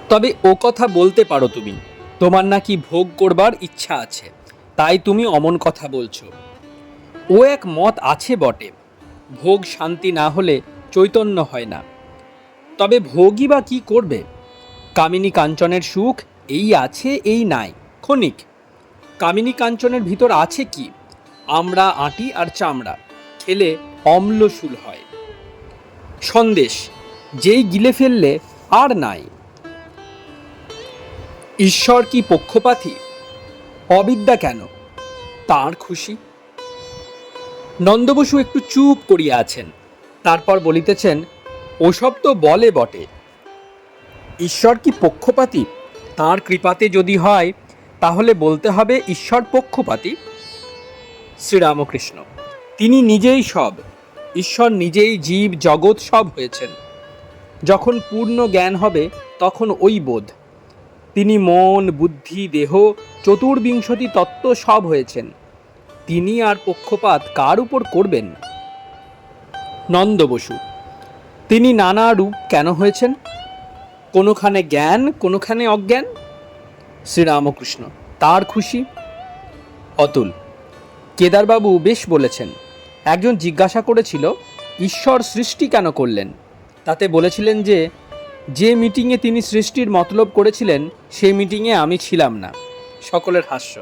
তবে ও কথা বলতে পারো তুমি, তোমার নাকি ভোগ করবার ইচ্ছা আছে, তাই তুমি অমন কথা বলছো। ও এক মত আছে বটে, ভোগ শান্তি না হলে চৈতন্য হয় না। তবে ভোগই বা কি করবে? কামিনী কাঞ্চনের সুখ এই আছে এই নাই, ক্ষণিক। কামিনী কাঞ্চনের ভিতর আছে কি? আমরা আঁটি আর চামড়া, খেলে অম্লশূল হয়। সন্দেশ যেই গিলে ফেললে আর নাই। ঈশ্বর কি পক্ষপাতী? অবিদ্যা কেন? তাঁর খুশি। নন্দবসু একটু চুপ করিয়া আছেন, তারপর বলিতেছেন, ওসব তো বলে বটে। ঈশ্বর কি পক্ষপাতী? তাঁর কৃপাতে যদি হয় তাহলে বলতে হবে ঈশ্বর পক্ষপাতী। শ্রীরামকৃষ্ণ: তিনি নিজেই সব, ঈশ্বর নিজেই জীব জগৎ সব হয়েছেন। যখন পূর্ণ জ্ঞান হবে তখন ওই বোধ। তিনি মন বুদ্ধি দেহ চতুর্বিংশতি তত্ত্ব সব হয়েছেন, তিনি আর পক্ষপাত কার উপর করবেন? নন্দ বসু: তিনি নানা রূপ কেন হয়েছেন? কোনোখানে জ্ঞান, কোনোখানে অজ্ঞান। শ্রীরামকৃষ্ণ: তার খুশি। অতুল: কেদারবাবু বেশ বলেছেন। একজন জিজ্ঞাসা করেছিল, ঈশ্বর সৃষ্টি কেন করলেন? তাতে বলেছিলেন যে যে মিটিংয়ে তিনি সৃষ্টির মতলব করেছিলেন সেই মিটিংয়ে আমি ছিলাম না। সকলের হাস্য।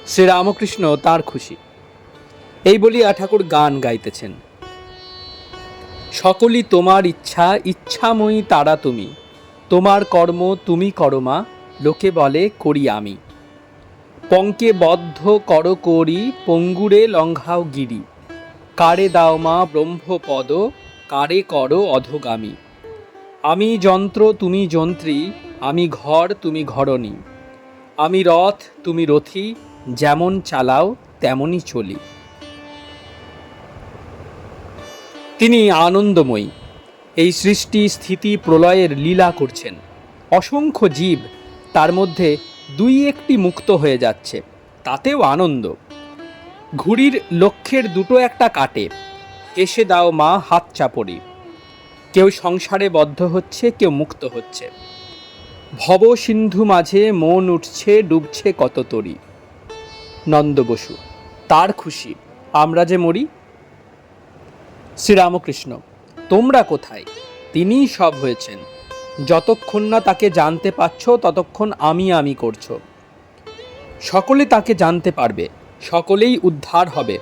শ্রীরামকৃষ্ণ: তার খুশি। এই বলিয়া ঠাকুর গান গাইতেছেন। সকলই তোমার ইচ্ছা, ইচ্ছাময়ী তারা তুমি, তোমার কর্ম তুমি করো মা, লোকে বলে করি আমি। পঙ্কে বদ্ধ কর করি, পঙ্গুরে লঙ্ঘাও গিরি, কারে দাও মা ব্রহ্মপদ, কারে করো অধগামী। আমি যন্ত্র তুমি যন্ত্রী, আমি ঘর তুমি ঘরণী, আমি রথ তুমি রথী, যেমন চালাও তেমনই চলি। তিনি আনন্দময়ী, এই সৃষ্টি স্থিতি প্রলয়ের লীলা করছেন। অসংখ্য জীব, তার মধ্যে দুই একটি মুক্ত হয়ে যাচ্ছে, তাতেও আনন্দ। ঘুড়ির লক্ষ্যের দুটো একটা কাটে, এসে দাও মা হাত চাপড়ি। কেউ সংসারে বদ্ধ হচ্ছে, কেউ মুক্ত হচ্ছে। ভব সিন্ধু মাঝে মন উঠছে ডুবছে কত তরি। নন্দ বসু: তার খুশি, আমরা যে মরি। শ্রীরামকৃষ্ণ: তোমরা কোথায়? তিনিই সব হয়েছেন। যতক্ষণ না তাকে জানতে পারছ ততক্ষণ আমি আমি করছ। সকলে তাকে জানতে পারবে, সকলেই উদ্ধার হবে।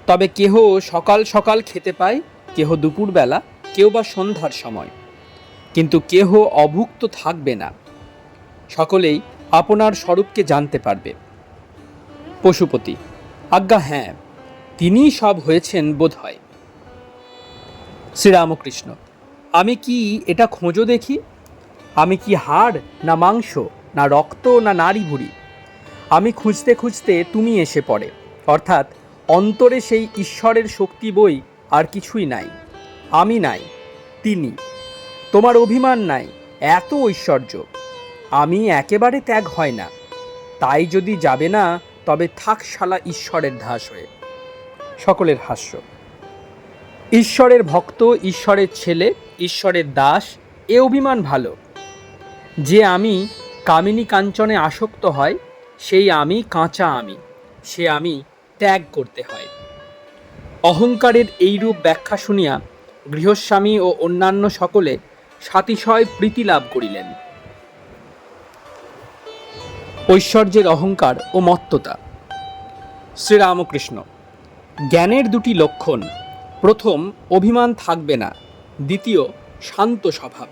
তবে কেহ সকাল সকাল খেতে পায়, কেহ দুপুরবেলা, কেউ বা সন্ধ্যার সময়, কিন্তু কেহ অভুক্ত থাকবে না। সকলেই আপনার স্বরূপকে জানতে পারবে। পশুপতি: আজ্ঞা হ্যাঁ, তিনিই সব হয়েছেন বোধ হয়। শ্রীরামকৃষ্ণ: আমি কি এটা খোঁজো দেখি? আমি কি হাড় না মাংস না রক্ত না নাড়ি ভুড়ি? আমি খুঁজতে খুঁজতে তুমি এসে পড়ে, অর্থাৎ অন্তরে সেই ঈশ্বরের শক্তি বই আর কিছুই নাই। আমি নাই, তিনি। তোমার অভিমান নাই, এত ঐশ্বর্য। আমি একেবারে ত্যাগ হয় না, তাই যদি যাবে না তবে থাক শালা ঈশ্বরের দাস হয়ে। সকলের হাস্য। ঈশ্বরের ভক্ত, ঈশ্বরের ছেলে, ঈশ্বরের দাস, এ অভিমান ভালো। যে আমি কামিনী কাঞ্চনে আসক্ত হয়, সেই আমি কাঁচা আমি, সে আমি ত্যাগ করতে হয়। অহংকারের এইরূপ ব্যাখ্যা শুনিয়া গৃহস্বামী ও অন্যান্য সকলে সাতিশয় প্রীতি লাভ করিলেন। ঐশ্বর্যের অহংকার ও মত্ততা। শ্রীরামকৃষ্ণ: জ্ঞানের দুটি লক্ষণ, প্রথম অভিমান থাকবে না, দ্বিতীয় শান্ত স্বভাব।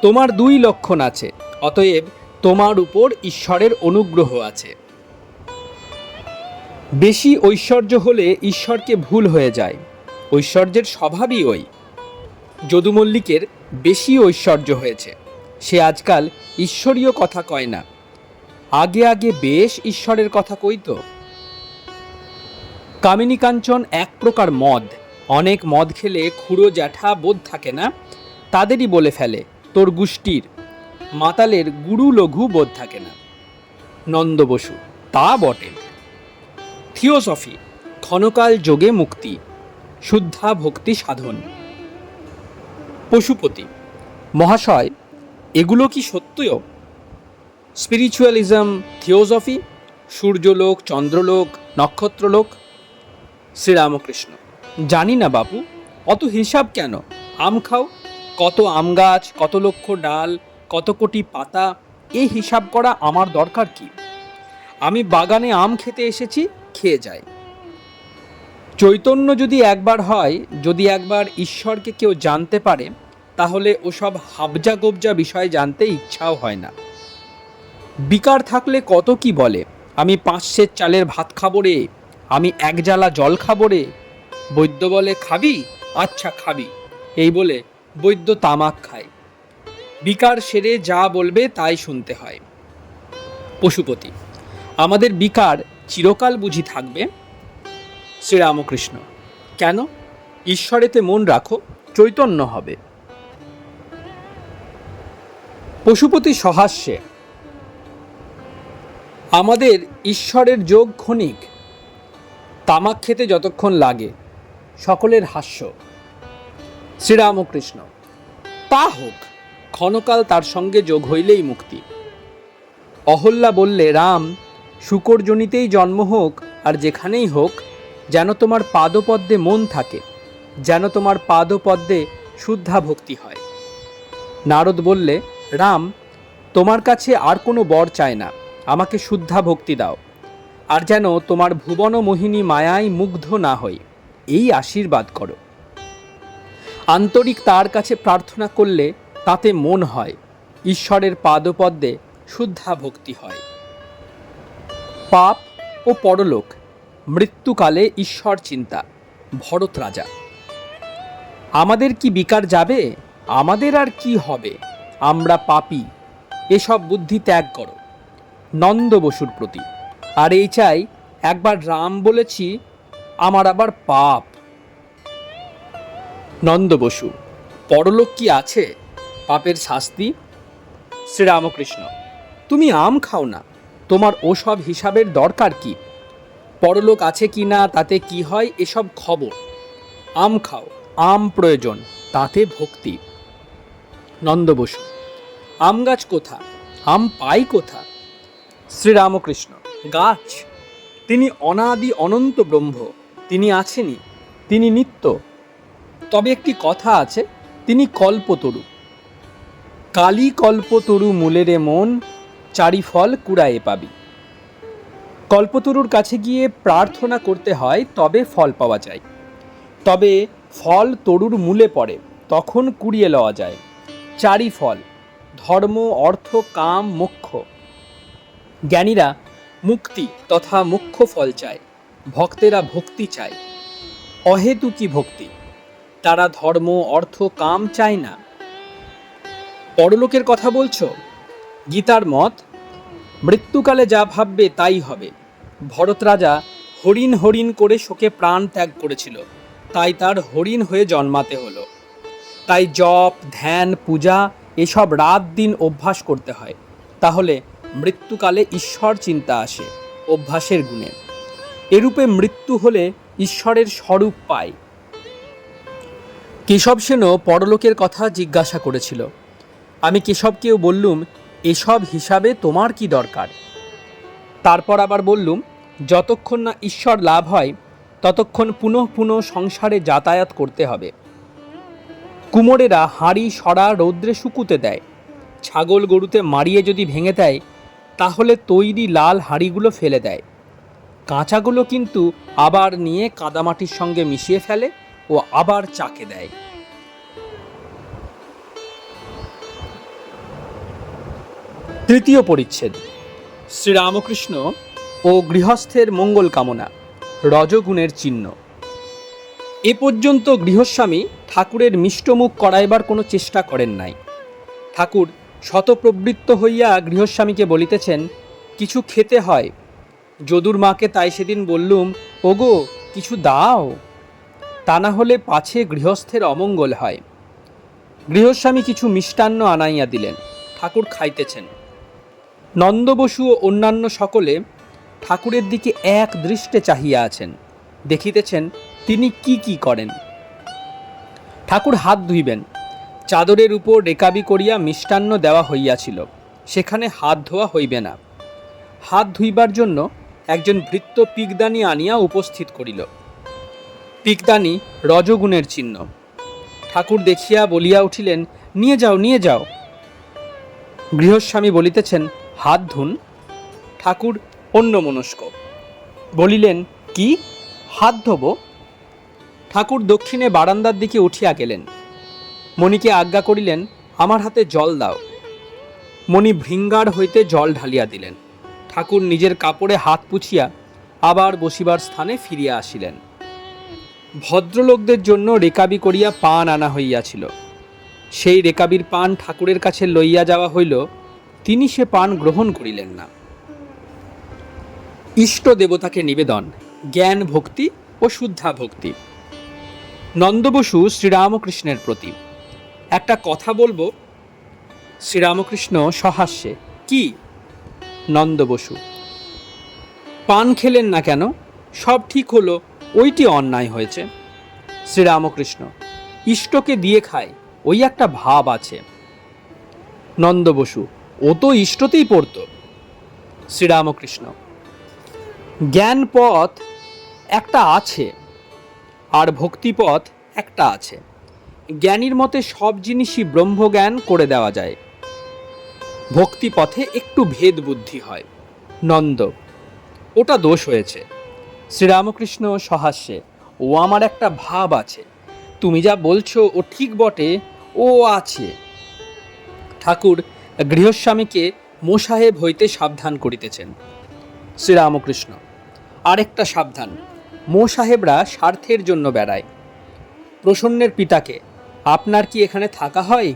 তোমার দুই লক্ষণ আছে, অতএব তোমার উপর ঈশ্বরের অনুগ্রহ আছে। বেশি ঐশ্বর্য হলে ঈশ্বরকে ভুল হয়ে যায়, ঐশ্বর্যের স্বভাবই ওই। যদু মল্লিকের বেশি ঐশ্বর্য হয়েছে, সে আজকাল ঈশ্বরীয় কথা কয় না, আগে আগে বেশ ঈশ্বরের কথা কইত। কামিনী কাঞ্চন এক প্রকার মদ, অনেক মদ খেলে খুড়ো জ্যাঠা বোধ থাকে না, তাদেরই বলে ফেলে তোর গুষ্টির। মাতালের গুরু লঘু বোধ থাকে না। নন্দ বসু: তা বটে। থিওসফি: ক্ষণকাল যোগে মুক্তি, শুদ্ধা ভক্তি সাধন। পশুপতি: মহাশয়, এগুলো কি সত্যও? Spiritualism, theosophy, সূর্যলোক, চন্দ্রলোক, নক্ষত্রলোক। শ্রীরামকৃষ্ণ: জানি না বাপু, অত হিসাব কেন? আম খাও, কত আম গাছ, কত লক্ষ ডাল, কত কোটি পাতা, এই হিসাব করা আমার দরকার কি? আমি বাগানে আম খেতে এসেছি, খেয়ে যাই। চৈতন্য যদি একবার হয়, যদি একবার ঈশ্বরকে কেউ জানতে পারে, তাহলে ওসব হাবজা গোবজা বিষয় জানতে ইচ্ছাও হয় না। বিকার থাকলে কত কি বলে, আমি 5 সের চালের ভাত খাবো রে, আমি 1 জালা জল খাবো রে। বৈদ্য বলে খাবি? আচ্ছা খাবি, এই বলে বৈদ্য তামাক খায়। বিকার সেরে যা বলবে তাই শুনতে হয়। পশুপতি: আমাদের বিকার চিরকাল বুঝি থাকবে? শ্রীরামকৃষ্ণ: কেন? ঈশ্বরেতে মন রাখো, চৈতন্য হবে। পশুপতি সহাস্যে: আমাদের ঈশ্বরের যোগ ক্ষণিক, তামাক খেতে যতক্ষণ লাগে। সকলের হাস্য। শ্রীরামকৃষ্ণ: তা হোক, ক্ষণকাল তার সঙ্গে যোগ হইলেই মুক্তি। অহল্যা বললে, রাম, শুকরজনিতেই জন্ম হোক আর যেখানেই হোক, যেন তোমার পাদপদ্মে মন থাকে, যেন তোমার পাদপদ্মে শুদ্ধা ভক্তি হয়। নারদ বললে, রাম, তোমার কাছে আর কোনো বর চায় না, আমাকে শুদ্ধা ভক্তি দাও, আর যেন তোমার ভুবন মোহিনী মায়ায় মুগ্ধ না হই, এই আশীর্বাদ করো। আন্তরিক তার কাছে প্রার্থনা করলে তাতে মন হয়, ঈশ্বরের পাদপদ্মে শুদ্ধা ভক্তি হয়। পাপ ও পরলোক, মৃত্যুকালে ঈশ্বর চিন্তা। ভরত রাজা: আমাদের কি বিকার যাবে? আমাদের আর কি হবে? আমরা পাপী, এসব বুদ্ধি ত্যাগ করো। নন্দ বসুর প্রতি: আর এই চাই, একবার রাম বলেছি, আমার আবার পাপ। নন্দ বসু: পরলোক কি আছে? পাপের শাস্তি? শ্রীরামকৃষ্ণ: তুমি আম খাও না, তোমার ওসব হিসাবের দরকার কি? পরলোক আছে কি না, তাতে কি হয়, এসব খবর। আম খাও, আম প্রয়োজন, তাতে ভক্তি। নন্দ বসু: আম গাছ কোথা? আম পাই কোথা? শ্রীরামকৃষ্ণ: গাছ, তিনি অনাদি অনন্ত ব্রহ্ম, তিনি আছেনই, তিনি নিত্য। তবে একটি কথা আছে, তিনি কল্পতরু। কালী কল্পতরু মূলেরে মন, চারি ফল কুড়ায়ে পাবি। কল্পতরুর কাছে গিয়ে প্রার্থনা করতে হয়, তবে ফল পাওয়া যায়। তবে ফল তরুর মূলে পড়ে, তখন কুড়িয়ে লওয়া যায়। চারি ফল, ধর্ম, অর্থ, কাম, মোক্ষ। জ্ঞানীরা মুক্তি তথা মোক্ষ ফল চায়, ভক্তেরা ভক্তি চায়। অহেতুকী ভক্তি, তারা ধর্ম, অর্থ, কাম চায় না। পরলোকের কথা বলছো? গীতার মত, মৃত্যুকালে যা ভাববে তাই হবে। ভরত রাজা হরিণ হরিণ করে শোকে প্রাণ ত্যাগ করেছিল, তাই তার হরিণ হয়ে জন্মাতে হলো। তাই জপ, ধ্যান, পূজা এসব রাত দিন অভ্যাস করতে হয়, তাহলে মৃত্যুকালে ঈশ্বর চিন্তা আসে অভ্যাসের গুণে। এরূপে মৃত্যু হলে ঈশ্বরের স্বরূপ পায়। কেশব সেনও পরলোকের কথা জিজ্ঞাসা করেছিল। আমি কেশবকেও বললুম, এসব হিসাবে তোমার কি দরকার? তারপর আবার বললুম, যতক্ষণ না ঈশ্বর লাভ হয় ততক্ষণ পুনঃ পুনঃ সংসারে যাতায়াত করতে হবে। কুমোরেরা হাঁড়ি সরা রৌদ্রে শুকুতে দেয়, ছাগল গরুতে মারিয়ে যদি ভেঙে দেয় তাহলে তৈরি লাল হাঁড়িগুলো ফেলে দেয়, কাঁচাগুলো কিন্তু আবার নিয়ে কাদামাটির সঙ্গে মিশিয়ে ফেলে ও আবার চাকে দেয়। তৃতীয় পরিচ্ছেদ, শ্রীরামকৃষ্ণ ও গৃহস্থের মঙ্গল কামনা, রজগুণের চিহ্ন। এ পর্যন্ত গৃহস্বামী ঠাকুরের মিষ্টমুখ করাইবার কোনো চেষ্টা করেন নাই। ঠাকুর শতপ্রবৃত্ত হইয়া গৃহস্বামীকে বলিতেছেন, কিছু খেতে হয়। যদুর মাকে তাই সেদিন বললুম, ওগো কিছু দাও, তা না হলে পাছে গৃহস্থের অমঙ্গল হয়। গৃহস্বামী কিছু মিষ্টান্ন আনাইয়া দিলেন, ঠাকুর খাইতেছেন। নন্দবসু ও অন্যান্য সকলে ঠাকুরের দিকে এক দৃষ্টে চাহিয়া আছেন, দেখিতেছেন তিনি কি কি করেন। ঠাকুর হাত ধুইবেন, চাদরের উপর রেকাবি করিয়া মিষ্টান্ন দেওয়া হইয়াছিল, সেখানে হাত ধোয়া হইবে না। হাত ধুইবার জন্য একজন ভৃত্য পিকদানি আনিয়া উপস্থিত করিল। পিকদানি রজগুণের চিহ্ন। ঠাকুর দেখিয়া বলিয়া উঠিলেন, নিয়ে যাও নিয়ে যাও। গৃহস্বামী বলিতেছেন, হাত ধুন। ঠাকুর অন্যমনস্ক, বলিলেন, কি হাত ধোব? ঠাকুর দক্ষিণে বারান্দার দিকে উঠিয়া গেলেন। মণিকে আজ্ঞা করিলেন, আমার হাতে জল দাও। মণি ভৃঙ্গার হইতে জল ঢালিয়া দিলেন। ঠাকুর নিজের কাপড়ে হাত পুছিয়া আবার বসিবার স্থানে ফিরিয়া আসিলেন। ভদ্রলোকদের জন্য রেকাবি করিয়া পান আনা হইয়াছিল। সেই রেকাবির পান ঠাকুরের কাছে লইয়া যাওয়া হইল, তিনি সে পান গ্রহণ করিলেন না। ইষ্ট দেবতাকে নিবেদন, জ্ঞান ভক্তি ও শুদ্ধা ভক্তি। নন্দবসু শ্রীরামকৃষ্ণের প্রতি, একটা কথা বলবো? শ্রীরামকৃষ্ণ সহাস্যে, কি? নন্দবসু, পান খেলেন না কেন? সব ঠিক হলো, ওইটি অন্যায় হয়েছে। শ্রীরামকৃষ্ণ, ইষ্টকে দিয়ে খায়, ওই একটা ভাব আছে। নন্দবসু, ও তো ইষ্টতেই পড়ত। শ্রীরামকৃষ্ণ, জ্ঞান পথ একটা আছে আর ভক্তিপথ একটা আছে। জ্ঞানীর মতে সব জিনিসই ব্রহ্মজ্ঞান করে দেওয়া যায়, ভক্তিপথে একটু ভেদ বুদ্ধি হয়। নন্দ, ওটা দোষ হয়েছে। শ্রীরামকৃষ্ণ সহাস্যে, ও আমার একটা ভাব আছে, তুমি যা বলছো ও ঠিক বটে, ও আছে। ঠাকুর গৃহস্বামীকে মোসাহেব হইতে সাবধান করিতেছেন। শ্রীরামকৃষ্ণ, আরেকটা সাবধান, মোসাহেবরা স্বার্থের জন্য বেড়ায়। প্রসন্নের পিতাকে, আপনার কি এখানে থাকা হয়?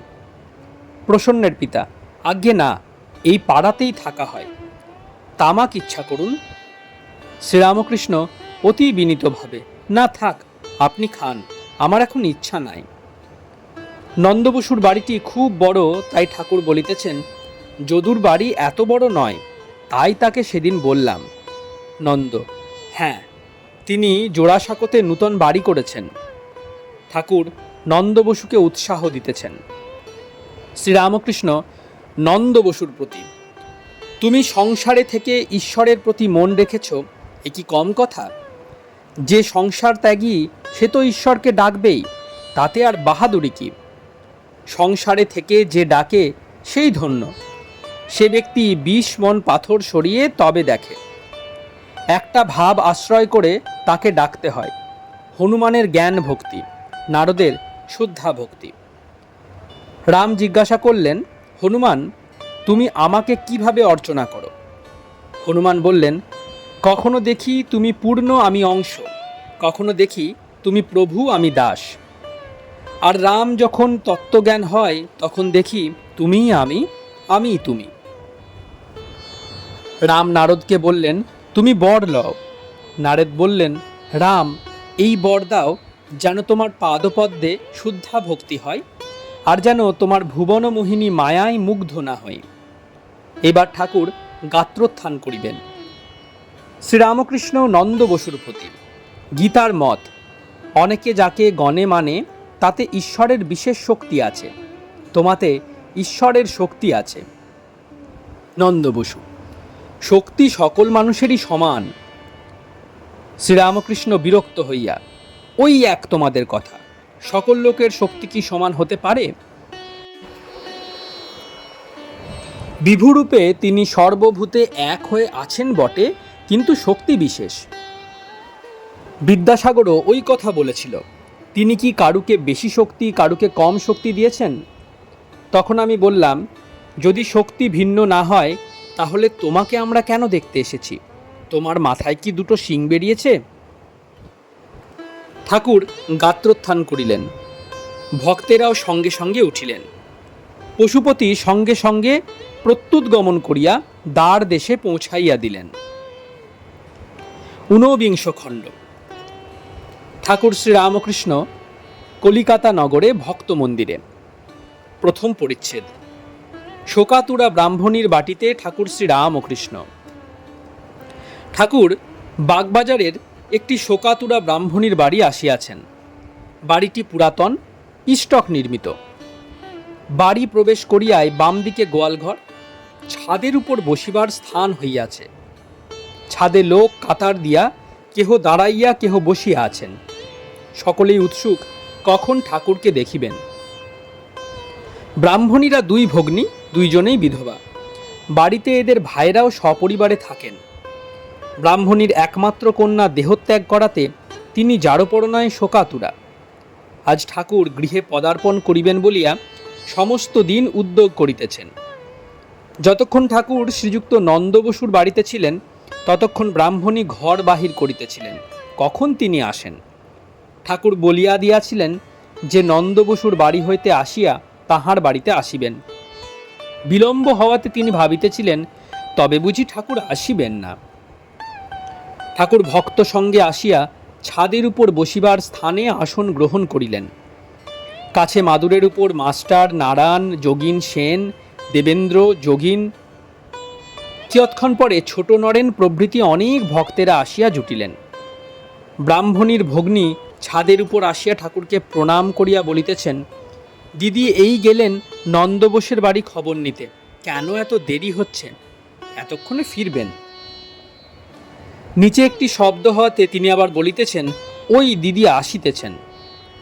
প্রসন্নের পিতা, আজ্ঞে না, এই পাড়াতেই থাকা হয়। তামাক ইচ্ছা করুন। শ্রীরামকৃষ্ণ অতি বিনীতভাবে, না থাক, আপনি খান, আমার এখন ইচ্ছা নাই। নন্দবসুর বাড়িটি খুব বড়, তাই ঠাকুর বলিতেছেন, যদুর বাড়ি এত বড় নয়, তাই তাকে সেদিন বললাম। নন্দ, হ্যাঁ, তিনি জোড়াসাঁকোতে নূতন বাড়ি করেছেন। ঠাকুর নন্দবসুকে উৎসাহ দিতেছেন। শ্রীরামকৃষ্ণ নন্দবসুর প্রতি, তুমি সংসারে থেকে ঈশ্বরের প্রতি মন রেখেছ, এ কি কম কথা? যে সংসার ত্যাগী সে তো ঈশ্বরকে ডাকবেই, তাতে আর বাহাদুরি কি? সংসারে থেকে যে ডাকে সেই ধন্য। সে ব্যক্তি 20 মন পাথর সরিয়ে তবে দেখে। একটা ভাব আশ্রয় করে তাকে ডাকতে হয়। হনুমানের জ্ঞান ভক্তি, নারদের শুদ্ধা ভক্তি। রাম জিজ্ঞাসা করলেন, হনুমান, তুমি আমাকে কিভাবে অর্চনা করো? হনুমান বললেন, কখনো দেখি তুমি পূর্ণ, আমি অংশ, কখনো দেখি তুমি প্রভু, আমি দাস। আর রাম যখন তত্ত্বজ্ঞান হয় তখন দেখি তুমি আমি, আমি তুমি। রাম নারদকে বললেন, তুমি বর লও। নারদ বললেন, রাম, এই বর দাও যেন তোমার পাদপদ্মে শুদ্ধা ভক্তি হয়, আর যেন তোমার ভুবনমোহিনী মায়ায় মুগ্ধ না হই। এবার ঠাকুর গাত্রোত্থান করিবেন। শ্রীরামকৃষ্ণ নন্দবসুর প্রতি, গীতার মত, অনেকে যাকে গণে মানে তাতে ঈশ্বরের বিশেষ শক্তি আছে, তোমাতে ঈশ্বরের শক্তি আছে। নন্দ বসু: শক্তি সকল মানুষেরই সমান। শ্রীরামকৃষ্ণ বিরক্ত হইয়া: ওই এক তোমাদের কথা, সকল লোকের শক্তি কি সমান হতে পারে? বিভুরূপে তিনি সর্বভূতে এক হয়ে আছেন বটে, কিন্তু শক্তি বিশেষ। বিদ্যাসাগরও ওই কথা বলেছিল। তিনি কি কারুকে বেশি শক্তি, কারুকে কম শক্তি দিয়েছেন? তখন আমি বললাম, যদি শক্তি ভিন্ন না হয় তাহলে তোমাকে আমরা কেন দেখতে এসেছি? তোমার মাথায় কি দুটো শিং বেরিয়েছে? ঠাকুর গাত্রোত্থান করিলেন। ভক্তেরাও সঙ্গে সঙ্গে উঠিলেন। পশুপতি সঙ্গে সঙ্গে প্রত্যুত গমন করিয়া দ্বার দেশে পৌঁছাইয়া দিলেন। ঊনবিংশ খণ্ড। ঠাকুর শ্রীরামকৃষ্ণ কলিকাতা নগরে ভক্ত মন্দিরে। প্রথম পরিচ্ছেদ। শোকাতুরা ব্রাহ্মণীর বাটিতে ঠাকুর শ্রীরামকৃষ্ণ। ঠাকুর বাগবাজারের একটি শোকাতুরা ব্রাহ্মণীর বাড়ি আসিয়াছেন। বাড়িটি পুরাতন, ইষ্টক নির্মিত। বাড়ি প্রবেশ করিয়াই বাম দিকে গোয়ালঘর, ছাদের উপর বসিবার স্থান হইয়াছে। ছাদে লোক কাতার দিয়া কেহ দাঁড়াইয়া কেহ বসিয়া আছেন। সকলেই উৎসুক কখন ঠাকুরকে দেখিবেন। ব্রাহ্মণীরা দুই ভগ্নী, দুইজনেই বিধবা। বাড়িতে এদের ভাইরাও সপরিবারে থাকেন। ব্রাহ্মণীর একমাত্র কন্যা দেহত্যাগ করাতে তিনি জারপরণায় শোকাতুরা। আজ ঠাকুর গৃহে পদার্পণ করিবেন বলিয়া সমস্ত দিন উদ্যোগ করিতেছেন। যতক্ষণ ঠাকুর শ্রীযুক্ত নন্দ বসুর বাড়িতে ছিলেন ততক্ষণ ব্রাহ্মণী ঘর বাহির করিতেছিলেন কখন তিনি আসেন। ঠাকুর বলিয়া দিয়াছিলেন যে নন্দ বসুর বাড়ি হইতে আসিয়া তাহার বাড়িতে আসিবেন। বিলম্ব হওয়াতে তিনি ভাবিতেছিলেন তবে বুঝি ঠাকুর আসিবেন না। ঠাকুর ভক্ত সঙ্গে আসিয়া ছাদের উপর বসিবার স্থানে আসন গ্রহণ করিলেন। কাছে মাদুরের উপর মাস্টার, নারায়ণ, যোগিন সেন, দেবেন্দ্র, যোগিন। কিয়ৎক্ষণ পরে ছোট নরেন প্রভৃতি অনেক ভক্তেরা আসিয়া জুটিলেন। ব্রাহ্মণীর ভগ্নী ছাদের উপর আসিয়া ঠাকুরকে প্রণাম করিয়া বলিতেছেন, দিদি এই গেলেন নন্দবোসের বাড়ি খবর নিতে, কেন এত দেরি হচ্ছে? এতক্ষণে ফিরবেন। নিচে একটি শব্দ হওয়াতে তিনি আবার বলিতেছেন, ওই দিদি আসিতেছেন।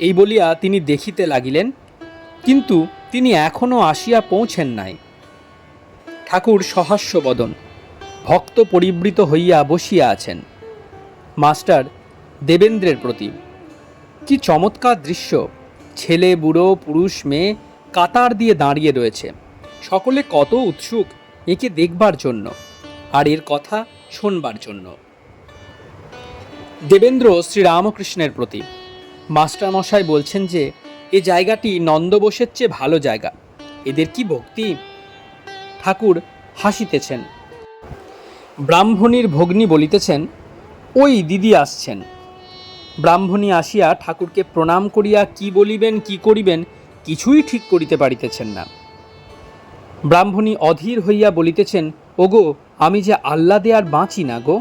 এই বলিয়া তিনি দেখিতে লাগিলেন, কিন্তু তিনি এখনও আসিয়া পৌঁছেন নাই। ঠাকুর সহাস্যবদন, ভক্ত পরিবৃত হইয়া বসিয়া আছেন। মাস্টার দেবেন্দ্রের প্রতি, কি চমৎকার দৃশ্য! ছেলে, বুড়ো, পুরুষ, মেয়ে কাতার দিয়ে দাঁড়িয়ে রয়েছে। সকলে কত উৎসুক একে দেখবার জন্য আর এর কথা শোনবার জন্য। দেবেন্দ্র শ্রীরামকৃষ্ণের প্রতি, মাস্টারমশাই বলছেন যে এ জায়গাটি নন্দবোসের চেয়ে ভালো জায়গা। এদের কি ভক্তি! ঠাকুর হাসিতেছেন। ব্রাহ্মণীর ভগ্নী বলিতেছেন, ওই দিদি আসছেন। ব্রাহ্মণী আসিয়া ঠাকুরকে প্রণাম করিয়া কি বলিবেন কি করিবেন কিছুই ঠিক করিতে পারিতেছেন না। ব্রাহ্মণী অধীর হইয়া বলিতেছেন, ওগো আমি যে আহ্লাদে আর বাঁচি না গো।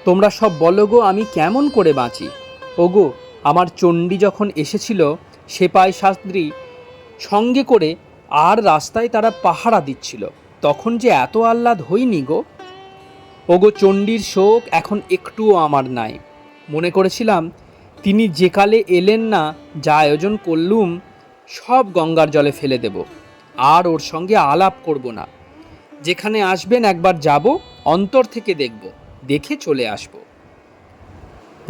তোমরা সব বলো গো আমি কেমন করে বাঁচি। ওগো আমার চণ্ডী যখন এসেছিল সেপাই শাস্ত্রী সঙ্গে করে আর রাস্তায় তারা পাহারা দিচ্ছিল, তখন যে এত আহ্লাদ হইনি গো। ওগো চণ্ডীর শোক এখন একটুও আমার নাই। মনে করেছিলাম তিনি যে কালে এলেন না, যা আয়োজন করলুম সব গঙ্গার জলে ফেলে দেব, আর ওর সঙ্গে আলাপ করব না। যেখানে আসবেন একবার যাব, অন্তর থেকে দেখব, দেখে চলে আসব।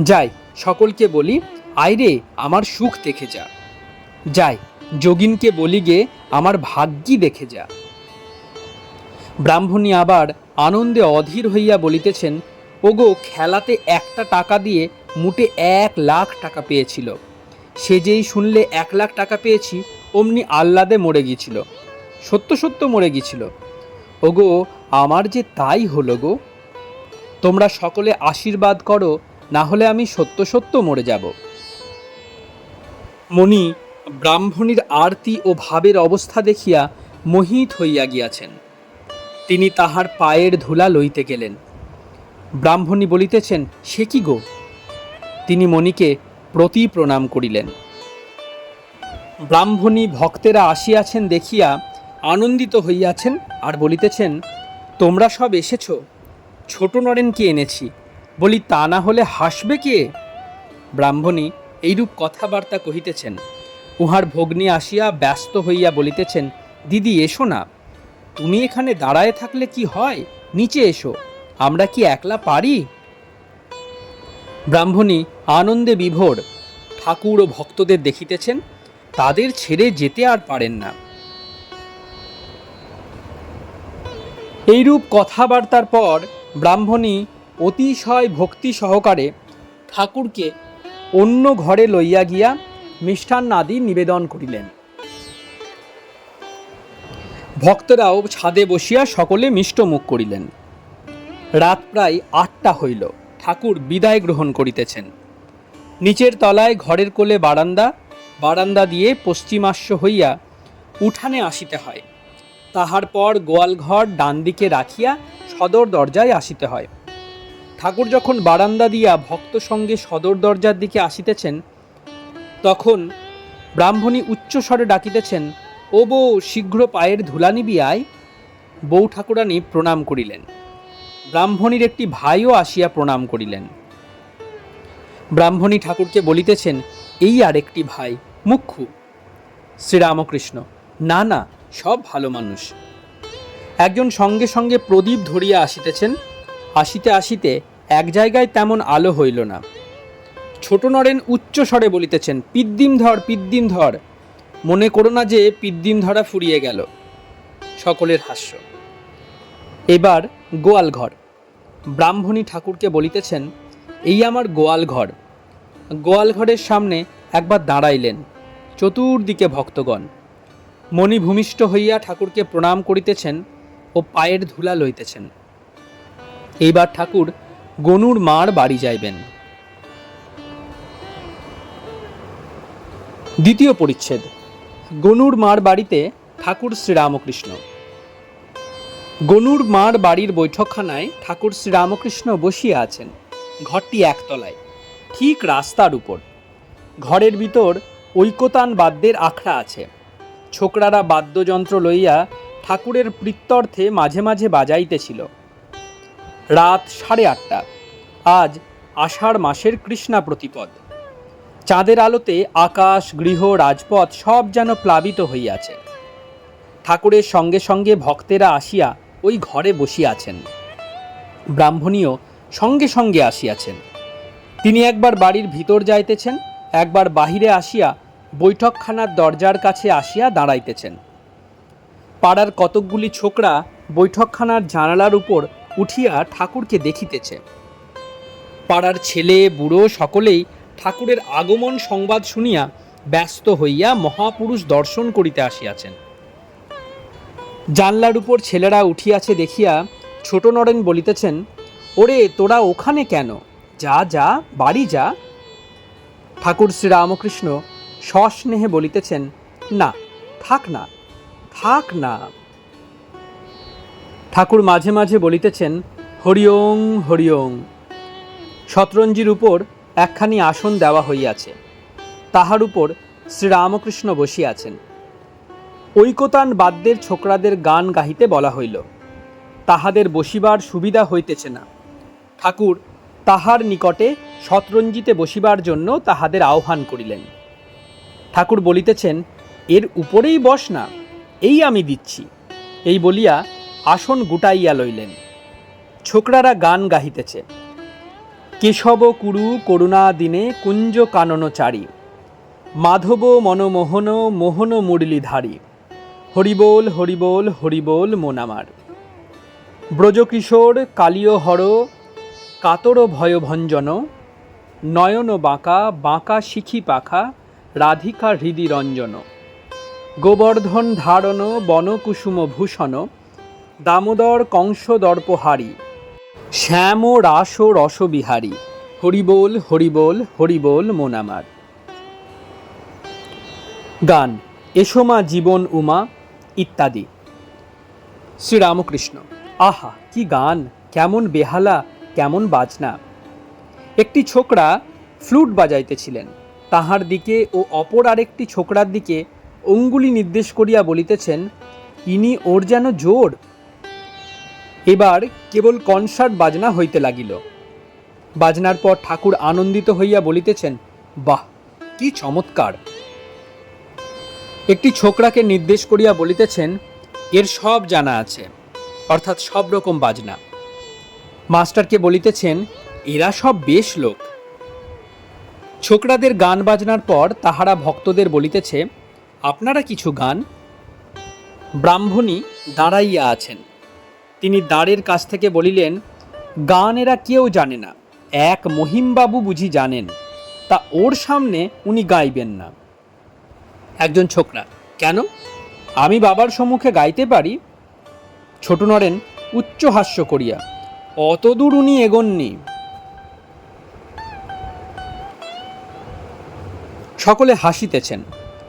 যাই সকলকে বলি, আইরে আমার সুখ দেখে যা। যাই যোগিনকে বলি গে আমার ভাগ্যি দেখে যা। ব্রাহ্মণী আবার আনন্দে অধীর হইয়া বলিতেছেন, ওগো খেলাতে একটা টাকা দিয়ে মুটে 1,00,000 টাকা পেয়েছিল। সে যেই শুনলে 1,00,000 টাকা পেয়েছি অমনি আহ্লাদে মরে গিয়েছিল, সত্য সত্য মরে গিয়েছিল। ওগো আমার যে তাই হলো গো। তোমরা সকলে আশীর্বাদ করো, না হলে আমি সত্য সত্য মরে যাব। মণি ব্রাহ্মণীর আরতি ও ভাবের অবস্থা দেখিয়া মোহিত হইয়া গিয়াছেন। তিনি তাহার পায়ের ধুলা লইতে গেলেন। ব্রাহ্মণী বলিতেছেন, সে কি গো? তিনি মণিকে প্রতি প্রণাম করিলেন। ব্রাহ্মণী ভক্তেরা আসিয়াছেন দেখিয়া আনন্দিত হইয়াছেন আর বলিতেছেন, তোমরা সব এসেছ, ছোট নরেনকে এনেছি, বলি তা না হলে হাসবে কে? ব্রাহ্মণী এইরূপ কথাবার্তা কহিতেছেন। উহার ভগ্নী আসিয়া ব্যস্ত হইয়া বলিতেছেন, দিদি এসো না, তুমি এখানে দাঁড়ায় থাকলে কি হয়, নিচে এসো, আমরা কি একলা পারি? ব্রাহ্মণী আনন্দে বিভোর ঠাকুর ও ভক্তদের দেখিতেছেন, তাদের ছেড়ে যেতে আর পারেন না। এইরূপ কথাবার্তার পর ব্রাহ্মণী অতিশয় ভক্তি সহকারে ঠাকুরকে অন্য ঘরে লইয়া গিয়া মিষ্টান্নাদি নিবেদন করিলেন। ভক্তরাও ছাদে বসিয়া সকলে মিষ্টমুখ করিলেন। রাত প্রায় ৮টা হইল, ঠাকুর বিদায় গ্রহণ করিতেছেন। নিচের তলায় ঘরের কোলে বারান্দা, বারান্দা দিয়ে পশ্চিমাস্য হইয়া উঠানে আসিতে হয়। তাহার পর গোয়ালঘর ডান দিকে রাখিয়া সদর দরজায় আসিতে হয়। ঠাকুর যখন বারান্দা দিয়া ভক্ত সঙ্গে সদর দরজার দিকে আসিতেছেন, তখন ব্রাহ্মণী উচ্চস্বরে ডাকিতেছেন, ও বউ, শীঘ্র পায়ের ধুলা নিবি আয়। বউ ঠাকুরানী প্রণাম করিলেন। ব্রাহ্মণীর একটি ভাইও আসিয়া প্রণাম করিলেন। ব্রাহ্মণী ঠাকুরকে বলিতেছেন, এই আর একটি ভাই, মুখ্যু। শ্রীরামকৃষ্ণ, না না, সব ভালো মানুষ। একজন সঙ্গে সঙ্গে প্রদীপ ধরিয়া আসিতেছেন। আসিতে আসিতে এক জায়গায় তেমন আলো হইল না। ছোট নরেন উচ্চ স্বরে বলিতেছেন, পিদ্দিম ধর, পিদ্দিম ধর, মনে করো না যে পিদ্দিম ধরা ফুরিয়ে গেল। সকলের হাস্য। এবার গোয়াল ঘর। ব্রাহ্মণী ঠাকুরকে বলিতেছেন, এই আমার গোয়াল ঘর। গোয়াল ঘরের সামনে একবার দাঁড়াইলেন। চতুর্দিকে ভক্তগণ মণিভূমিষ্ঠ হইয়া ঠাকুরকে প্রণাম করিতেছেন ও পায়ের ধুলা লইতেছেন। এইবার ঠাকুর গনুর মার বাড়ি যাইবেন। দ্বিতীয় পরিচ্ছেদ। গনুর মার বাড়িতে ঠাকুর শ্রীরামকৃষ্ণ। গনুর মার বাড়ির বৈঠকখানায় ঠাকুর শ্রীরামকৃষ্ণ বসিয়া আছেন। ঘরটি একতলায়, ঠিক রাস্তার উপর। ঘরের ভিতর ঐকতান বাদ্যের আখড়া আছে। ছোকরারা বাদ্যযন্ত্র লইয়া ঠাকুরের প্রীত্যর্থে মাঝে মাঝে বাজাইতেছিল। রাত 8:30। আজ আষাঢ় মাসের কৃষ্ণা প্রতিপদ। চাঁদের আলোতে আকাশ, গৃহ, রাজপথ সব যেন প্লাবিত হইয়াছে। ঠাকুরের সঙ্গে সঙ্গে ভক্তেরা আসিয়া ওই ঘরে বসিয়াছেন। ব্রাহ্মণীও সঙ্গে সঙ্গে আসিয়াছেন। তিনি একবার বাড়ির ভিতর যাইতেছেন, একবার বাহিরে আসিয়া বৈঠকখানার দরজার কাছে আসিয়া দাঁড়াইতেছেন। পাড়ার কতকগুলি ছোকরা বৈঠকখানার জানালার উপর উঠিয়া ঠাকুরকে দেখিতেছে। পাড়ার ছেলে বুড়ো সকলেই ঠাকুরের আগমন সংবাদ শুনিয়া ব্যস্ত হইয়া মহাপুরুষ দর্শন করিতে আসিয়াছেন। জানলার উপর ছেলেরা উঠিয়াছে দেখিয়া ছোট নরেন বলিতেছেন, ওরে তোরা ওখানে কেন, যা যা, বাড়ি যা। ঠাকুর শ্রীরামকৃষ্ণ সস্নেহে বলিতেছেন, না, থাক না, থাক না। ঠাকুর মাঝে মাঝে বলিতেছেন, হরিওং হরিওং। শতরঞ্জির উপর একখানি আসন দেওয়া হইয়াছে, তাহার উপর শ্রীরামকৃষ্ণ বসিয়াছেন। ঐকতান বাদ্যের ছোকরাদের গান গাহিতে বলা হইল। তাহাদের বসিবার সুবিধা হইতেছে না। ঠাকুর তাহার নিকটে শতরঞ্জিতে বসিবার জন্য তাহাদের আহ্বান করিলেন। ঠাকুর বলিতেছেন, এর উপরেই বস না, এই আমি দিচ্ছি। এই বলিয়া আসন গুটাইয়া লইলেন। ছোকরারা গান গাহিতেছে, কেশব কুরু করুণা দিনে কুঞ্জ কানন চারি, মাধব মনমোহন মোহন মুরলীধারী, হরিবোল হরিবোল হরিবোল মন আমার। ব্রজকিশোর কালীয় হর কাতর ভয়ভঞ্জন, নয়ন বাঁকা বাঁকা শিখি পাখা, রাধিকা হৃদি রঞ্জন, গোবর্ধন ধারণ বনকুসুম ভূষণ, দামোদর কংস দর্পহারী, শ্যাম রাস রসবিহারী, হরিবোল হরিবোল হরিবোল মন আমার। গান এসোমা জীবন উমা ইত্যাদি। শ্রীরামকৃষ্ণ, আহা কি গান, কেমন বেহালা, কেমন বাজনা। একটি ছোকরা ফ্লুট বাজাইতেছিলেন, তাহার দিকে ও অপর আরেকটি ছোকরার দিকে অঙ্গুলি নির্দেশ করিয়া বলিতেছেন, ইনি ওর যেন জোর। এবার কেবল কনসার্ট বাজনা হইতে লাগিল। বাজনার পর ঠাকুর আনন্দিত হইয়া বলিতেছেন, বাহ, কি চমৎকার। একটি ছোকরাকে নির্দেশ করিয়া বলিতেছেন, এর সব জানা আছে, অর্থাৎ সব রকম বাজনা। মাস্টারকে বলিতেছেন, এরা সব বেশ লোক। ছোকরাদের গান বাজনার পর তাহারা ভক্তদের বলিতেছে, আপনারা কিছু গান। ব্রাহ্মণী দাঁড়াইয়া আছেন। তিনি দ্বারের কাছ থেকে বলিলেন, গান এরা কেউ জানে না, এক মহিমবাবু বুঝি জানেন, তা ওর সামনে উনি গাইবেন না। একজন ছোকরা, কেন? আমি বাবার সম্মুখে গাইতে পারি। ছোট নরেন উচ্চ হাস্য করিয়া, অতদূর উনি এগোননি। সকলে হাসিতেছেন।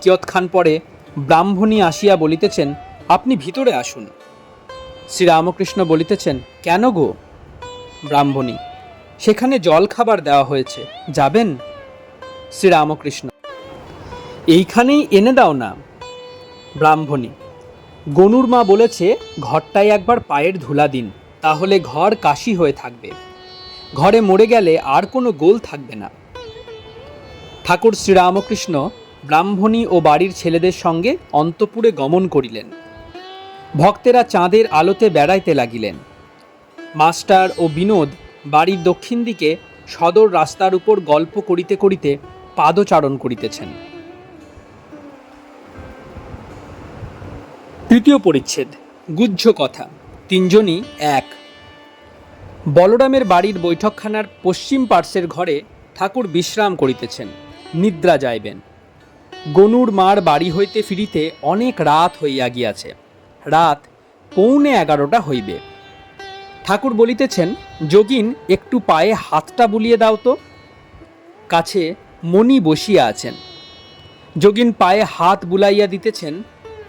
কিয়ৎক্ষণ পরে ব্রাহ্মণী আসিয়া বলিতেছেন, আপনি ভিতরে আসুন। শ্রীরামকৃষ্ণ বলিতেছেন, কেন গো? ব্রাহ্মণী, সেখানে জল খাবার দেওয়া হয়েছে, যাবেন? শ্রীরামকৃষ্ণ, এইখানেই এনে দাও না। ব্রাহ্মণী, গনুর মা বলেছে ঘরটায় একবার পায়ের ধুলা দিন, তাহলে ঘর কাশি হয়ে থাকবে। ঘরে মরে গেলে আর কোনো গোল থাকবে না। ঠাকুর শ্রীরামকৃষ্ণ ব্রাহ্মণী ও বাড়ির ছেলেদের সঙ্গে অন্তঃপুরে গমন করিলেন। ভক্তেরা চাঁদের আলোতে বেড়াইতে লাগিলেন। মাস্টার ও বিনোদ বাড়ির দক্ষিণ দিকে সদর রাস্তার উপর গল্প করিতে করিতে পাদচারণ করিতেছেন। তৃতীয় পরিচ্ছেদ, গুহ্য কথা। তিনজনই এক। বলরামের বাড়ির বৈঠকখানার পশ্চিম পার্শ্বের ঘরে ঠাকুর বিশ্রাম করিতেছেন, নিদ্রা যাইবেন। গনুর মার বাড়ি হইতে ফিরিতে অনেক রাত হইয়া গিয়াছে, রাত 11:45 হইবে। ঠাকুর বলিতেছেন, যোগিন একটু পায়ে হাতটা বুলিয়ে দাও তো। কাছে মণি বসিয়া আছেন। যোগিন পায়ে হাত বুলাইয়া দিতেছেন।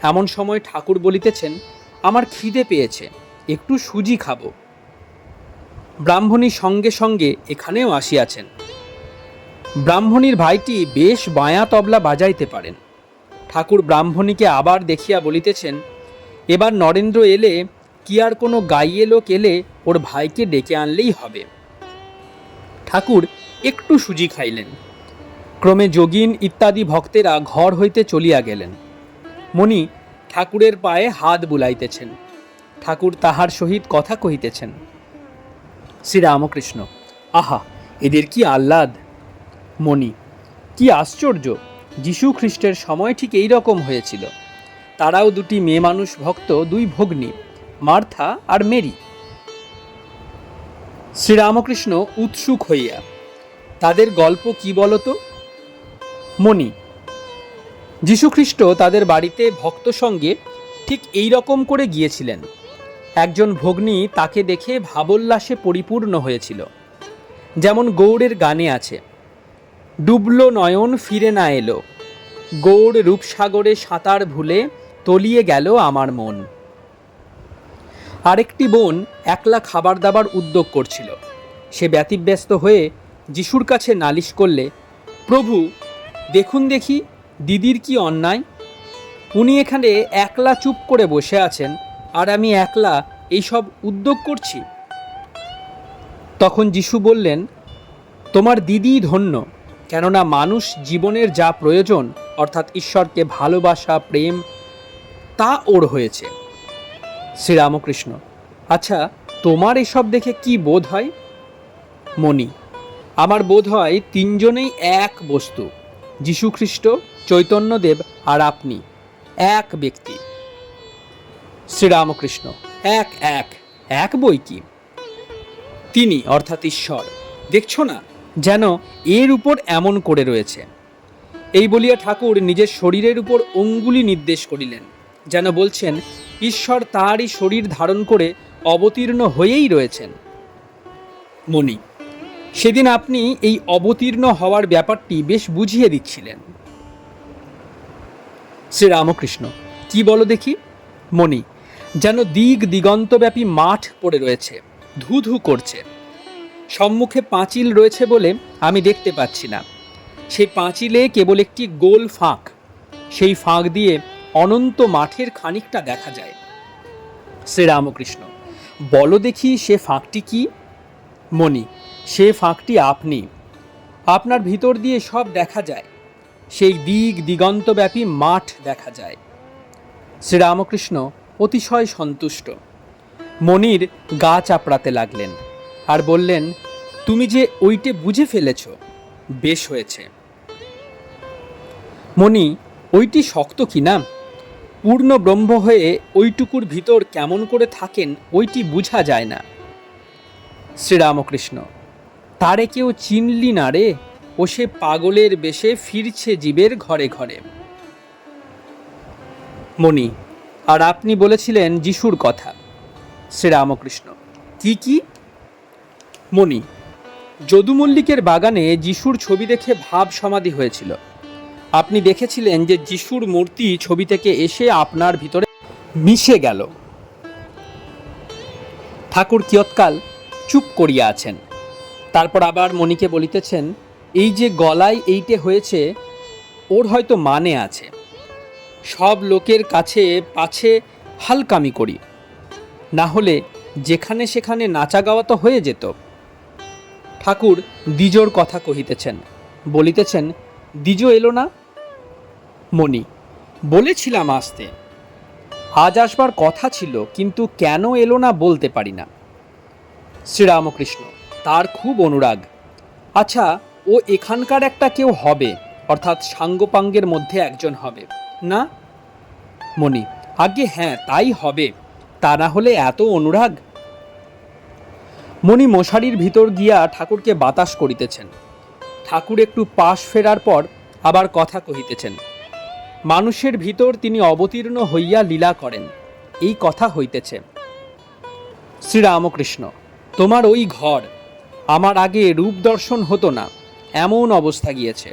এমন সময় ঠাকুর বলিতেছেন, আমার খিদে পেয়েছে, একটু সুজি খাবো। ব্রাহ্মণী সঙ্গে সঙ্গে এখানেও আসিয়াছেন। ব্রাহ্মণীর ভাইটি বেশ বায়া তবলা বাজাইতে পারেন। ঠাকুর ব্রাহ্মণীকে আবার দেখিয়া বলিতেছেন, এবার নরেন্দ্র এলে কি আর কোনো গাইয়ে লোক এলে ওর ভাইকে ডেকে আনলেই হবে। ঠাকুর একটু সুজি খাইলেন। ক্রমে যোগিন ইত্যাদি ভক্তেরা ঘর হইতে চলিয়া গেলেন। মণি ঠাকুরের পায়ে হাত বুলাইতেছেন। ঠাকুর তাহার সহিত কথা কহিতেছেন। শ্রীরামকৃষ্ণ, আহা, এদের কি আহ্লাদ। মণি, কি আশ্চর্য, যীশু খ্রিস্টের সময় ঠিক এই রকম হয়েছিল। তারাও দুটি মেয়ে মানুষ ভক্ত, দুই ভগ্নী, মার্থা আর মেরি। শ্রীরামকৃষ্ণ উৎসুক হইয়া, তাদের গল্প কি বলতো? মণি, যীশুখ্রিস্ট তাদের বাড়িতে ভক্ত সঙ্গে ঠিক এই রকম করে গিয়েছিলেন। একজন ভগ্নী তাকে দেখে ভাবোল্লাসে পরিপূর্ণ হয়েছিল। যেমন গৌড়ের গানে আছে, ডুবলো নয়ন ফিরে না এলো, গৌড় রূপসাগরে সাঁতার ভুলে তলিয়ে গেল আমার মন। আরেকটি বোন একলা খাবার দাবার উদ্যোগ করছিল। সে ব্যতিব্যস্ত হয়ে যিশুর কাছে নালিশ করলে, প্রভু দেখুন দেখি দিদির কি অন্যায়। উনি এখানে একলা চুপ করে বসে আছেন, আর আমি একলা এইসব উদ্যোগ করছি। তখন যিশু বললেন, তোমার দিদি ধন্য, কেননা মানুষ জীবনের যা প্রয়োজন, অর্থাৎ ঈশ্বরকে ভালোবাসা, প্রেম, তা ওর হয়েছে। শ্রীরামকৃষ্ণ, আচ্ছা, তোমার এসব দেখে কি বোধ হয়? মণি, আমার বোধ হয় তিনজনেই এক বস্তু, যীশুখ্রিস্ট, চৈতন্যদেব আর আপনি, এক ব্যক্তি। শ্রীরামকৃষ্ণ, এক এক এক বই কি? তিনি অর্থাৎ ঈশ্বর, দেখছো না যেন এর উপর এমন করে রয়েছে। এই বলিয়া ঠাকুর নিজের শরীরের উপর অঙ্গুলি নির্দেশ করিলেন, যেন বলছেন ঈশ্বর তাঁরই শরীর ধারণ করে অবতীর্ণ হয়েই রয়েছেন। মণি, সেদিন আপনি এই অবতীর্ণ হওয়ার ব্যাপারটি বেশ বুঝিয়ে দিচ্ছিলেন। শ্রীরামকৃষ্ণ, কি বলো দেখি? মণি, যেন দিক দিগন্তব্যাপী মাঠ পড়ে রয়েছে, ধু ধু করছে। সম্মুখে পাঁচিল রয়েছে বলে আমি দেখতে পাচ্ছি না। সেই পাঁচিলে কেবল একটি গোল ফাঁক, সেই ফাঁক দিয়ে অনন্ত মাঠের খানিকটা দেখা যায়। শ্রীরামকৃষ্ণ, বলো দেখি সে ফাঁকটি কি? মণি: সে ফাঁকটি আপনি। আপনার ভিতর দিয়ে সব দেখা যায়, সেই দিক দিগন্তব্যাপী মাঠ দেখা যায়। শ্রীরামকৃষ্ণ অতিশয় সন্তুষ্ট। মণির গা চাপড়াতে লাগলেন আর বললেন, তুমি যে ওইটে বুঝে ফেলেছ, বেশ হয়েছে। মণি: ওইটি শক্ত কি না? পূর্ণ ব্রহ্ম হয়ে ওইটুকুর ভিতর কেমন করে থাকেন ওইটি বুঝা যায় না। শ্রীরামকৃষ্ণ: তারে কেউ চিনলি না রে, ও সে পাগলের বেশে ফিরছে জীবের ঘরে ঘরে। মণি: আর আপনি বলেছিলেন যিশুর কথা। শ্রীরামকৃষ্ণ: কি কি? মণি: যদু মল্লিকের বাগানে যিশুর ছবি দেখে ভাব সমাধি হয়েছিল। আপনি দেখেছিলেন যে যিশুর মূর্তি ছবি থেকে এসে আপনার ভিতরে মিশে গেল। ঠাকুর কিয়ৎকাল চুপ করিয়া আছেন, তারপর আবার মণিকে বলিতেছেন, এই যে গলায় এইটে হয়েছে, ওর হয়তো মানে আছে। সব লোকের কাছে পাছে হালকামি করি, না হলে যেখানে সেখানে নাচা গাওয়া তো হয়ে যেত। ঠাকুর দ্বিজোর কথা কহিতেছেন, বলিতেছেন, দ্বিজ এলো না? মণি: বলেছিলাম আসতে, আজ আসবার কথা ছিল, কিন্তু কেন এলো না বলতে পারি না। শ্রীরামকৃষ্ণ: তার খুব অনুরাগ। আচ্ছা, ও এখানকার একটা কেউ হবে, অর্থাৎ সাঙ্গপাঙ্গের মধ্যে একজন হবে না? মণি: আজ্ঞে হ্যাঁ, তাই হবে, তা না হলে এত অনুরাগ। মণি মশারির ভিতর গিয়া ঠাকুরকে বাতাস করিতেছেন। ঠাকুর একটু পাশ ফেরার পর আবার কথা কহিতেছেন। মানুষের ভিতর তিনি অবতীর্ণ হইয়া লীলা করেন, এই কথা হইতেছে। শ্রীরামকৃষ্ণ: তোমার ওই ঘর, আমার আগে রূপ দর্শন হতো না, এমন অবস্থা গিয়েছে।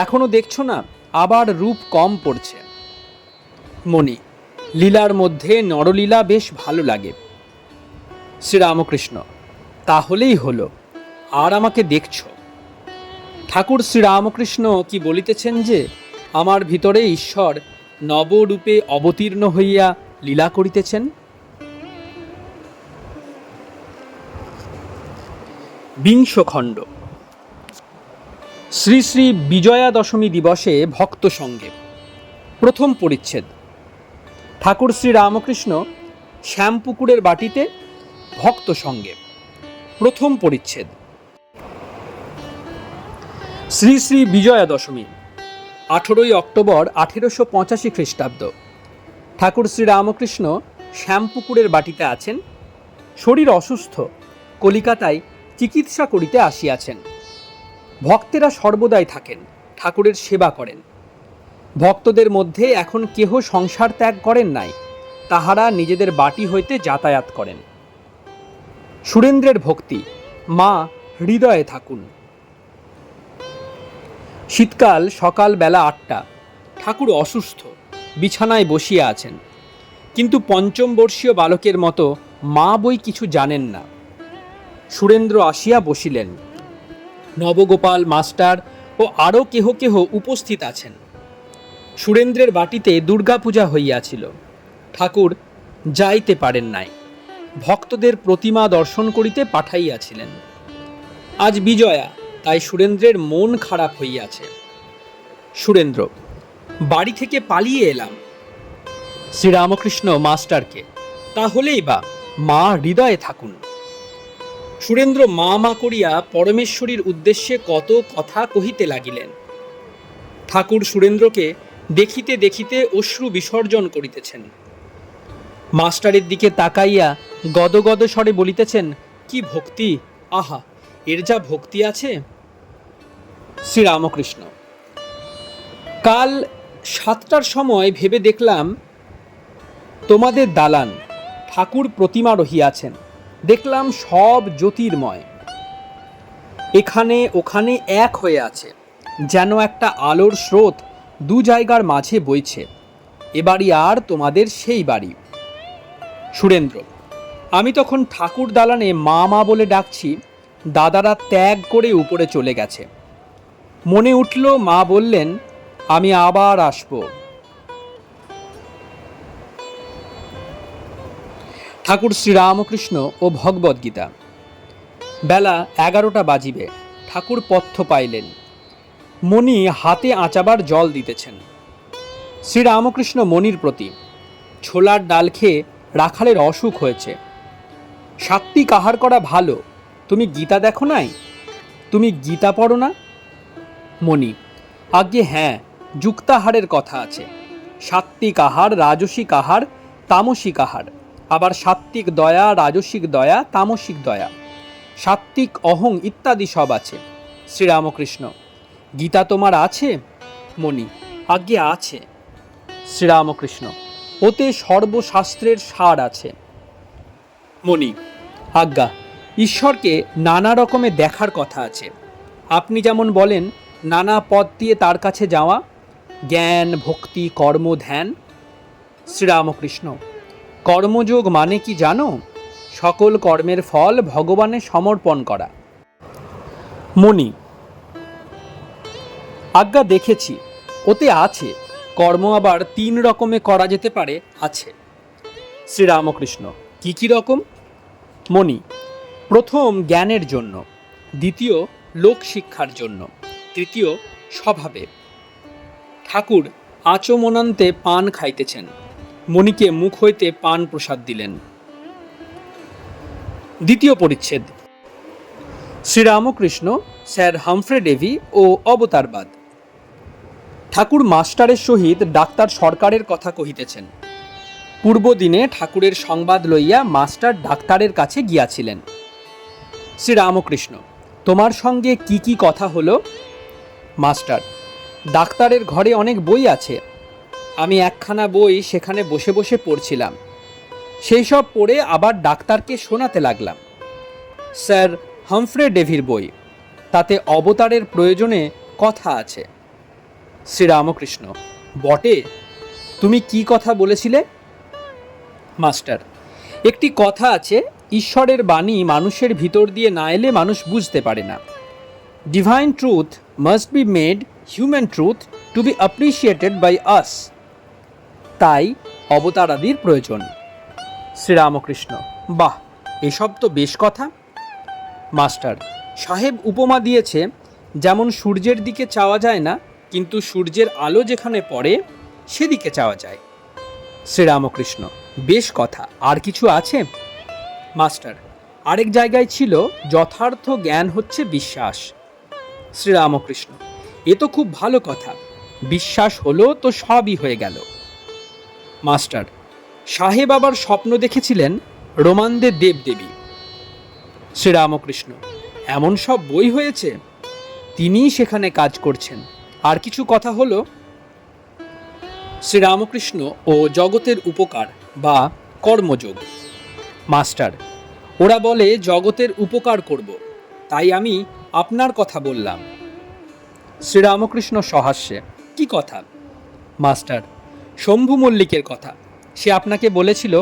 এখনো দেখছো না, আবার রূপ কম পড়ছে। মণি: লীলার মধ্যে নরলীলা বেশ ভালো লাগে। শ্রীরামকৃষ্ণ: তাহলেই হলো, আর আমাকে দেখছ। ঠাকুর শ্রীরামকৃষ্ণ কি বলিতেছেন যে আমার ভিতরে ঈশ্বর নবরূপে অবতীর্ণ হইয়া লীলা করিতেছেন। বিংশ খণ্ড। শ্রী শ্রী বিজয়া দশমী দিবসে ভক্ত সঙ্গে। প্রথম পরিচ্ছেদ। ঠাকুর শ্রীরামকৃষ্ণ শ্যামপুকুরের বাটিতে ভক্ত সঙ্গে। প্রথম পরিচ্ছেদ। শ্রী শ্রী বিজয়া দশমী 18ই অক্টোবর 1885 খ্রিস্টাব্দ। ঠাকুর শ্রীরামকৃষ্ণ শ্যামপুকুরের বাটিতে আছেন। শরীর অসুস্থ, কলিকাতায় চিকিৎসা করিতে আসিয়াছেন। ভক্তেরা সর্বদাই থাকেন, ঠাকুরের সেবা করেন। ভক্তদের মধ্যে এখন কেহ সংসার ত্যাগ করেন নাই, তাহারা নিজেদের বাটি হইতে যাতায়াত করেন। সুরেন্দ্রের ভক্তি, মা হৃদয়ে থাকুন। শীতকাল, সকাল বেলা 8টা। ঠাকুর অসুস্থ, বিছানায় বসিয়া আছেন, কিন্তু পঞ্চম বর্ষীয় বালকের মতো মা বই কিছু জানেন না। সুরেন্দ্র আসিয়া বসিলেন। নবগোপাল মাস্টার ও আরও কেহ কেহ উপস্থিত আছেন। সুরেন্দ্রের বাটিতে দুর্গাপূজা হইয়াছিল। ঠাকুর যাইতে পারেন নাই, ভক্তদের প্রতিমা দর্শন করিতে পাঠাইয়াছিলেন। আজ বিজয়া, তাই সুরেন্দ্রের মন খারাপ হইয়াছে। সুরেন্দ্র: বাড়ি থেকে পালিয়ে এলাম। শ্রীরামকৃষ্ণ মাস্টারকে: তাহলেই বা, মা হৃদয়ে থাকুন। সুরেন্দ্র মা মা করিয়া পরমেশ্বরীর উদ্দেশ্যে কত কথা কহিতে লাগিলেন। ঠাকুর সুরেন্দ্রকে দেখিতে দেখিতে অশ্রু বিসর্জন করিতেছেন। মাস্টারের দিকে তাকাইয়া গদগদ স্বরে বলিতেছেন, কি ভক্তি, আহা, এর যা ভক্তি আছে। শ্রীরামকৃষ্ণ: কাল 7টার সময় ভেবে দেখলাম তোমাদের দালান, ঠাকুর প্রতিমা রহিয়াছেন, দেখলাম সব জ্যোতির্ময়, এখানে ওখানে এক হয়ে আছে, যেন একটা আলোর স্রোত দু জায়গার মাঝে বইছে। এ বাড়ি আর তোমাদের সেই বাড়ি। সুরেন্দ্র: আমি তখন ঠাকুর দালানে মা মা বলে ডাকছি, দাদারা ত্যাগ করে উপরে চলে গেছে। মনে উঠল মা বললেন, আমি আবার আসব। ঠাকুর শ্রীরামকৃষ্ণ ও ভগবদ্গীতা। বেলা 11টা বাজিবে, ঠাকুর পথ্য পাইলেন। মণি হাতে আঁচাবার জল দিতেছেন। শ্রীরামকৃষ্ণ মণির প্রতি, ছোলার ডাল খেয়ে রাখালের অসুখ হয়েছে, সাত্ত্বিক আহার করা ভালো, তুমি গীতা দেখো নাই? তুমি গীতা পড়ো না? মণি, আজ্ঞে হ্যাঁ, যুক্তাহারের কথা আছে। সাত্ত্বিক আহার, রাজসিক আহার, তামসিক আহার, আবার সাত্ত্বিক দয়া, রাজসিক দয়া, তামসিক দয়া, সাত্ত্বিক অহং ইত্যাদি সব আছে। শ্রীরামকৃষ্ণ, গীতা তোমার আছে? মণি, আজ্ঞে আছে। শ্রীরামকৃষ্ণ, ওতে সর্বশাস্ত্রের সার আছে। মণি, আজ্ঞা, ঈশ্বরকে নানা রকমে দেখার কথা আছে। আপনি যেমন বলেন নানা পথ দিয়ে তার কাছে যাওয়া, জ্ঞান, ভক্তি, কর্ম, ধ্যান। শ্রীরামকৃষ্ণ, কর্মযোগ মানে কি জানো? সকল কর্মের ফল ভগবানে সমর্পণ করা। মণি, আজ্ঞা দেখেছি, ওতে আছে। কর্ম আবার 3 রকমে করা যেতে পারে, আছে। শ্রীরামকৃষ্ণ, কি কি রকম? মণি, প্রথম জ্ঞানের জন্য, দ্বিতীয় লোক শিক্ষার জন্য, তৃতীয় স্বভাবে। ঠাকুর আচমনান্তে পান খাইতেছেন। মণিকে মুখ হইতে পান প্রসাদ দিলেন। দ্বিতীয় পরিচ্ছেদ। শ্রীরামকৃষ্ণ, স্যার হামফ্রে ডেভি ও অবতারবাদ। ঠাকুর মাস্টারের সহিত ডাক্তার সরকারের কথা কহিতেছেন। পূর্বদিনে ঠাকুরের সংবাদ লইয়া মাস্টার ডাক্তারের কাছে গিয়াছিলেন। শ্রীরামকৃষ্ণ, তোমার সঙ্গে কি কি কথা হলো? মাস্টার, ডাক্তারের ঘরে অনেক বই আছে, আমি একখানা বই সেখানে বসে বসে পড়ছিলাম, সেই সব পড়ে আবার ডাক্তারকে শোনাতে লাগলাম। স্যার হামফ্রে ডেভির বই, তাতে অবতারের প্রয়োজনে কথা আছে। শ্রীরামকৃষ্ণ, বটে, তুমি কি কথা বলেছিলে? মাস্টার, একটি কথা আছে, ঈশ্বরের বাণী মানুষের ভিতর দিয়ে না এলে মানুষ বুঝতে পারে না। Divine truth must be made human truth to be appreciated by us. তাই অবতারাদির প্রয়োজন। শ্রীরামকৃষ্ণ, বাহ, এসব তো বেশ কথা। মাস্টার সাহেব উপমা দিয়েছে, যেমন সূর্যের দিকে চাওয়া যায় না, কিন্তু সূর্যের আলো যেখানে পড়ে সেদিকে চাওয়া যায়। শ্রীরামকৃষ্ণ, বেশ কথা, আর কিছু আছে? মাস্টার, আরেক জায়গায় ছিল, যথার্থ জ্ঞান হচ্ছে বিশ্বাস। শ্রীরামকৃষ্ণ, এ তো খুব ভালো কথা, বিশ্বাস হলো তো সবই হয়ে গেল। মাস্টার, সাহেব আবার স্বপ্ন দেখেছিলেন রোমানদের দেবদেবী। শ্রীরামকৃষ্ণ, এমন সব বই হয়েছে, তিনিই সেখানে কাজ করছেন। আর কিছু কথা হলো? শ্রীরামকৃষ্ণ ও জগতের উপকার বা কর্মযোগ। মাস্টার, ওরা বলে জগতের উপকার করব, তাই আমি আপনার কথা বললাম। শ্রীরামকৃষ্ণ সহাস্যে, কি কথা? মাস্টার, শম্ভু মল্লিকের কথা। সে আপনাকে বলেছিল,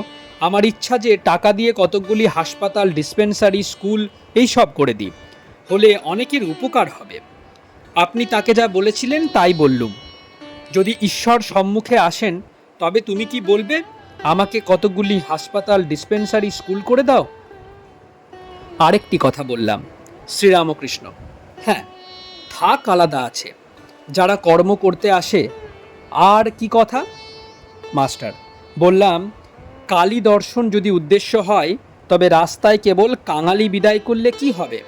আমার ইচ্ছা যে টাকা দিয়ে কতকগুলি হাসপাতাল, ডিসপেন্সারি, স্কুল এই সব করে দিই, হলে অনেকের উপকার হবে। আপনি তাকে যা বলেছিলেন তাই বললুম। যদি ঈশ্বর সম্মুখে আসেন তবে তুমি কি বলবে, আমাকে কতকগুলি হাসপাতাল, ডিসপেন্সারি, স্কুল করে দাও? আরেকটি কথা বললাম। শ্রীরামকৃষ্ণ, হ্যাঁ, থাক আলাদা আছে, যারা কর্ম করতে আসে। আর কি কথা? মাস্টার, বললাম, কালী দর্শন যদি উদ্দেশ্য হয় তবে রাস্তায় কেবল কাঙালি বিদায় করলে কি হবে,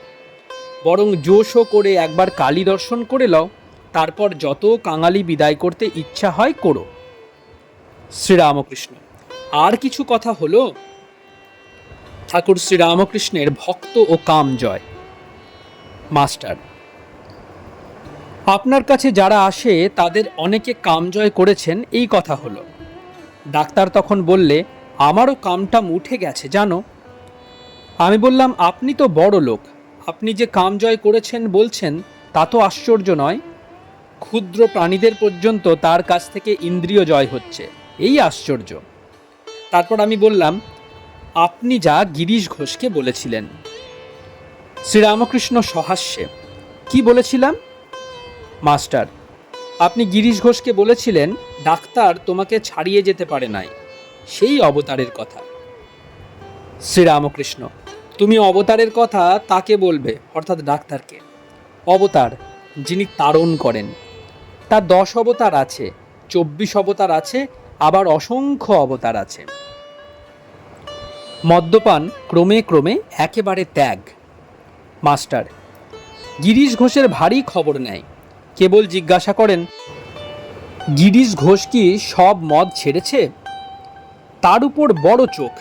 বরং জোশও করে একবার কালী দর্শন করে লও, তারপর যত কাঙালি বিদায় করতে ইচ্ছা হয় করো। শ্রীরামকৃষ্ণ, আর কিছু কথা হলো? ঠাকুর শ্রীরামকৃষ্ণের ভক্ত ও কাম জয়। মাস্টার, আপনার কাছে যারা আসে তাদের অনেকে কাম জয় করেছেন, এই কথা হলো। ডাক্তার তখন বললে, আমারও কামটাম উঠে গেছে জানো। আমি বললাম, আপনি তো বড় লোক, আপনি যে কাম জয় করেছেন বলছেন, তা তো আশ্চর্য নয়। ক্ষুদ্র প্রাণীদের পর্যন্ত তার কাছ থেকে ইন্দ্রিয় জয় হচ্ছে, এই আশ্চর্য। তারপর আমি বললাম, আপনি যা গিরিশ ঘোষকে বলেছিলেন। শ্রীরামকৃষ্ণ সহাস্যে, কি বলেছিলাম? মাস্টার, আপনি গিরিশ ঘোষকে বলেছিলেন, ডাক্তার তোমাকে ছাড়িয়ে যেতে পারে নাই, সেই অবতারের কথা। শ্রীরামকৃষ্ণ, তুমি অবতারের কথা তাকে বলবে, অর্থাৎ ডাক্তারকে। অবতার যিনি তাড়ন করেন, তার 10 অবতার আছে, 24 অবতার আছে, আবার অসংখ্য অবতার আছে। মদ্যপান ক্রমে ক্রমে একেবারে ত্যাগ। মাস্টার, গিরিশ ঘোষের ভারী খবর নেয়, কেবল জিজ্ঞাসা করেন, গিরিশ ঘোষ কি সব মদ ছেড়েছে? তার উপর বড় চোখ।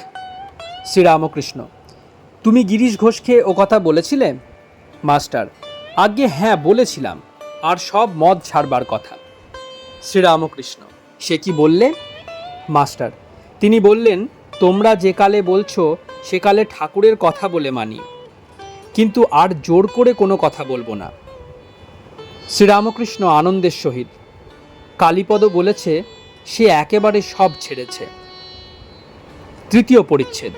শ্রীরামকৃষ্ণ, তুমি গিরিশ ঘোষকে ও কথা বলেছিলে? মাস্টার, আজ্ঞে হ্যাঁ বলেছিলাম, আর সব মদ ছাড়বার কথা। শ্রীরামকৃষ্ণ, সে কি বললে? মাস্টার, তিনি বললেন, তোমরা যে কালে বলছো সে কালে ঠাকুরের কথা বলে মানি, কিন্তু আর জোর করে কোনো কথা বলবো না। শ্রীরামকৃষ্ণ আনন্দের সহিত, কালীপদ বলেছে সে একেবারে সব ছেড়েছে। তৃতীয় পরিচ্ছেদ।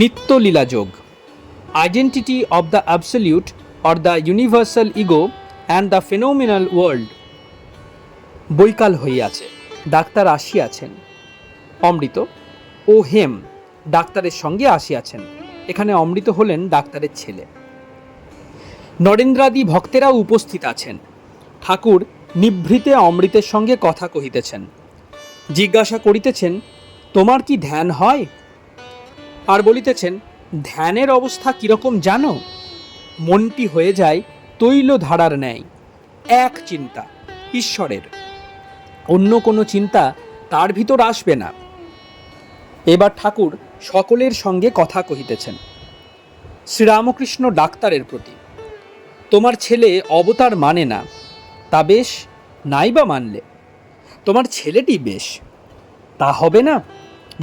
নিত্যলীলাযোগ, identity of the absolute or the universal ego and the phenomenal world. বৈকাল হইয়াছে, ডাক্তার আসিয়াছেন। অমৃত ও হেম ডাক্তারের সঙ্গে আসিয়াছেন। এখানে অমৃত হলেন ডাক্তারের ছেলে। নরেন্দ্রাদি ভক্তেরাও উপস্থিত আছেন। ঠাকুর নিভৃতে অমৃতের সঙ্গে কথা কহিতেছেন, জিজ্ঞাসা করিতেছেন, তোমার কি ধ্যান হয়? আর বলিতেছেন, ধ্যানের অবস্থা কিরকম জানো? মনটি হয়ে যায় তৈল ধারার ন্যায়, এক চিন্তা ঈশ্বরের, অন্য কোনো চিন্তা তার ভিতর আসবে না। এবার ঠাকুর সকলের সঙ্গে কথা কহিতেছেন। শ্রীরামকৃষ্ণ ডাক্তারের প্রতি, তোমার ছেলে অবতার মানে না, তা বেশ, নাই বা মানলে, তোমার ছেলেটি বেশ, তা হবে না?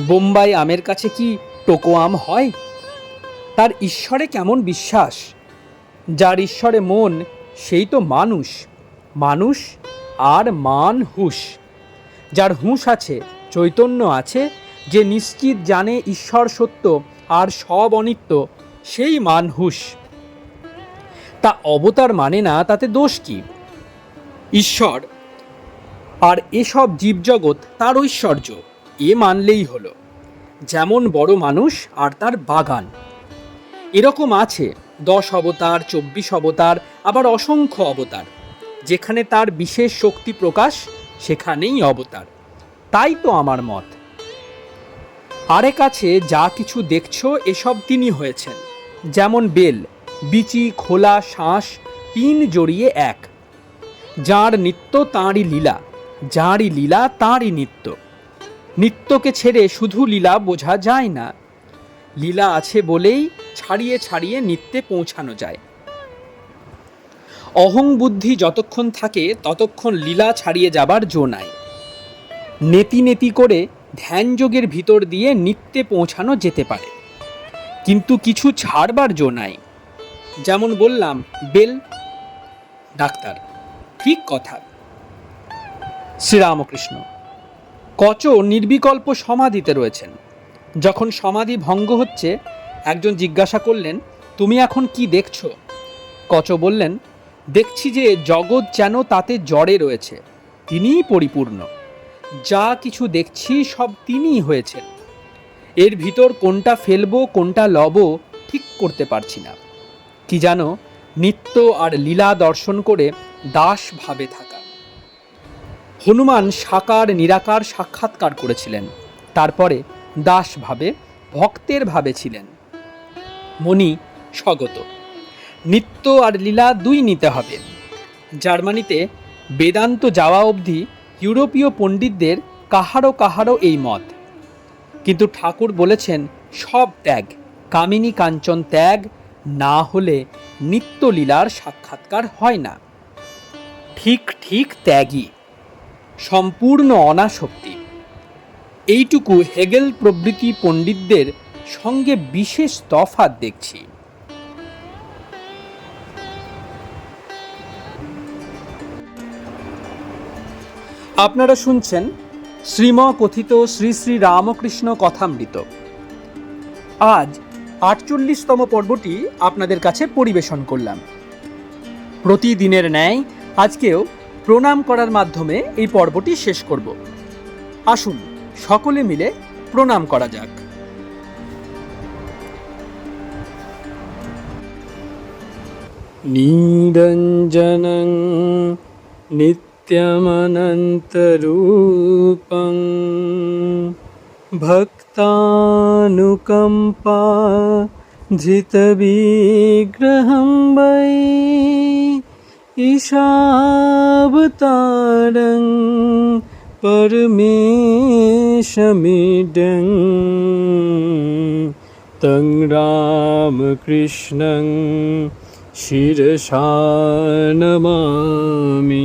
বোম্বাই আমের কাছে কি টোকো আম হয়? তার ঈশ্বরে কেমন বিশ্বাস! যার ঈশ্বরে মন, সেই তো মানুষ। মানুষ আর মান হুঁশ। যার হুঁশ আছে, চৈতন্য আছে, যে নিশ্চিত জানে ঈশ্বর সত্য আর সব অনিত্য, সেই মান হুঁশ। তা অবতার মানে না, তাতে দোষ কি? ঈশ্বর আর এসব জীবজগৎ তার ঐশ্বর্য, এ মানলেই হলো। যেমন বড় মানুষ আর তার বাগান, এরকম আছে 10 অবতার, 24 অবতার, আবার অসংখ্য অবতার। যেখানে তার বিশেষ শক্তি প্রকাশ, সেখানেই অবতার। তাই তো আমার মত। আরেক আছে, যা কিছু দেখছো এসব তিনি হয়েছেন। যেমন বেল, বিচি, খোলা, শাঁস, তিন জড়িয়ে এক। যাঁর নিত্য তাঁরই লীলা, যাঁরই লীলা তাঁরই নিত্য। নিত্যকে ছেড়ে শুধু লীলা বোঝা যায় না। লীলা আছে বলেই ছাড়িয়ে ছাড়িয়ে নিত্যে পৌঁছানো যায়। অহং বুদ্ধি যতক্ষণ থাকে ততক্ষণ লীলা ছাড়িয়ে যাবার জো নাই। নেতি নেতি করে ধ্যানযোগের ভিতর দিয়ে নিত্যে পৌঁছানো যেতে পারে, কিন্তু কিছু ছাড়বার জো নাই। যেমন বললাম বেল। ডাক্তার, ঠিক কথা। শ্রীরামকৃষ্ণ, কচ নির্বিকল্প সমাধিতে রয়েছেন। যখন সমাধি ভঙ্গ হচ্ছে, একজন জিজ্ঞাসা করলেন, তুমি এখন কি দেখছো? কচ বললেন, দেখছি যে জগৎ যেন তাতে জড়ে রয়েছে, তিনিই পরিপূর্ণ। যা কিছু দেখছি সব তিনিই হয়েছেন। এর ভিতর কোনটা ফেলবো কোনটা লব ঠিক করতে পারছি না। কি জানো, নিত্য আর লীলা দর্শন করে দাস ভাবে থাকা। হনুমান সাকার নিরাকার সাক্ষাৎকার করেছিলেন, তারপরে দাস ভাবে, ভক্তের ভাবে ছিলেন। মনি স্বগত। নিত্য আর লীলা দুই নিতে হবে। জার্মানিতে বেদান্ত যাওয়া অবধি ইউরোপীয় পণ্ডিতদের কাহারও কাহারও এই মত। কিন্তু ঠাকুর বলেছেন সব ত্যাগ, কামিনী কাঞ্চন ত্যাগ না হলে নিত্যলীলার সাক্ষাৎকার হয় না। ঠিক ঠিক ত্যাগী, সম্পূর্ণ অনাসক্তি। এইটুকু হেগেল প্রভৃতি পণ্ডিতদের সঙ্গে বিশেষ তফাৎ দেখছি। আপনারা শুনছেন শ্রীম কথিত শ্রী শ্রী রামকৃষ্ণ কথামৃত। আজ 48তম পর্বটি আপনাদের কাছে পরিবেশন করলাম। প্রতিদিনের ন্যায় আজকেও প্রণাম করার মাধ্যমে এই পর্বটি শেষ করব। আসুন সকলে মিলে প্রণাম করা যাক। निरञ्जनं नित्यमनन्तरूपं भक्तानुकम्पा धृतविग्रहं वै ईशावतारं परमेशमिडं तं रामकृष्णं शिरसा नमामि।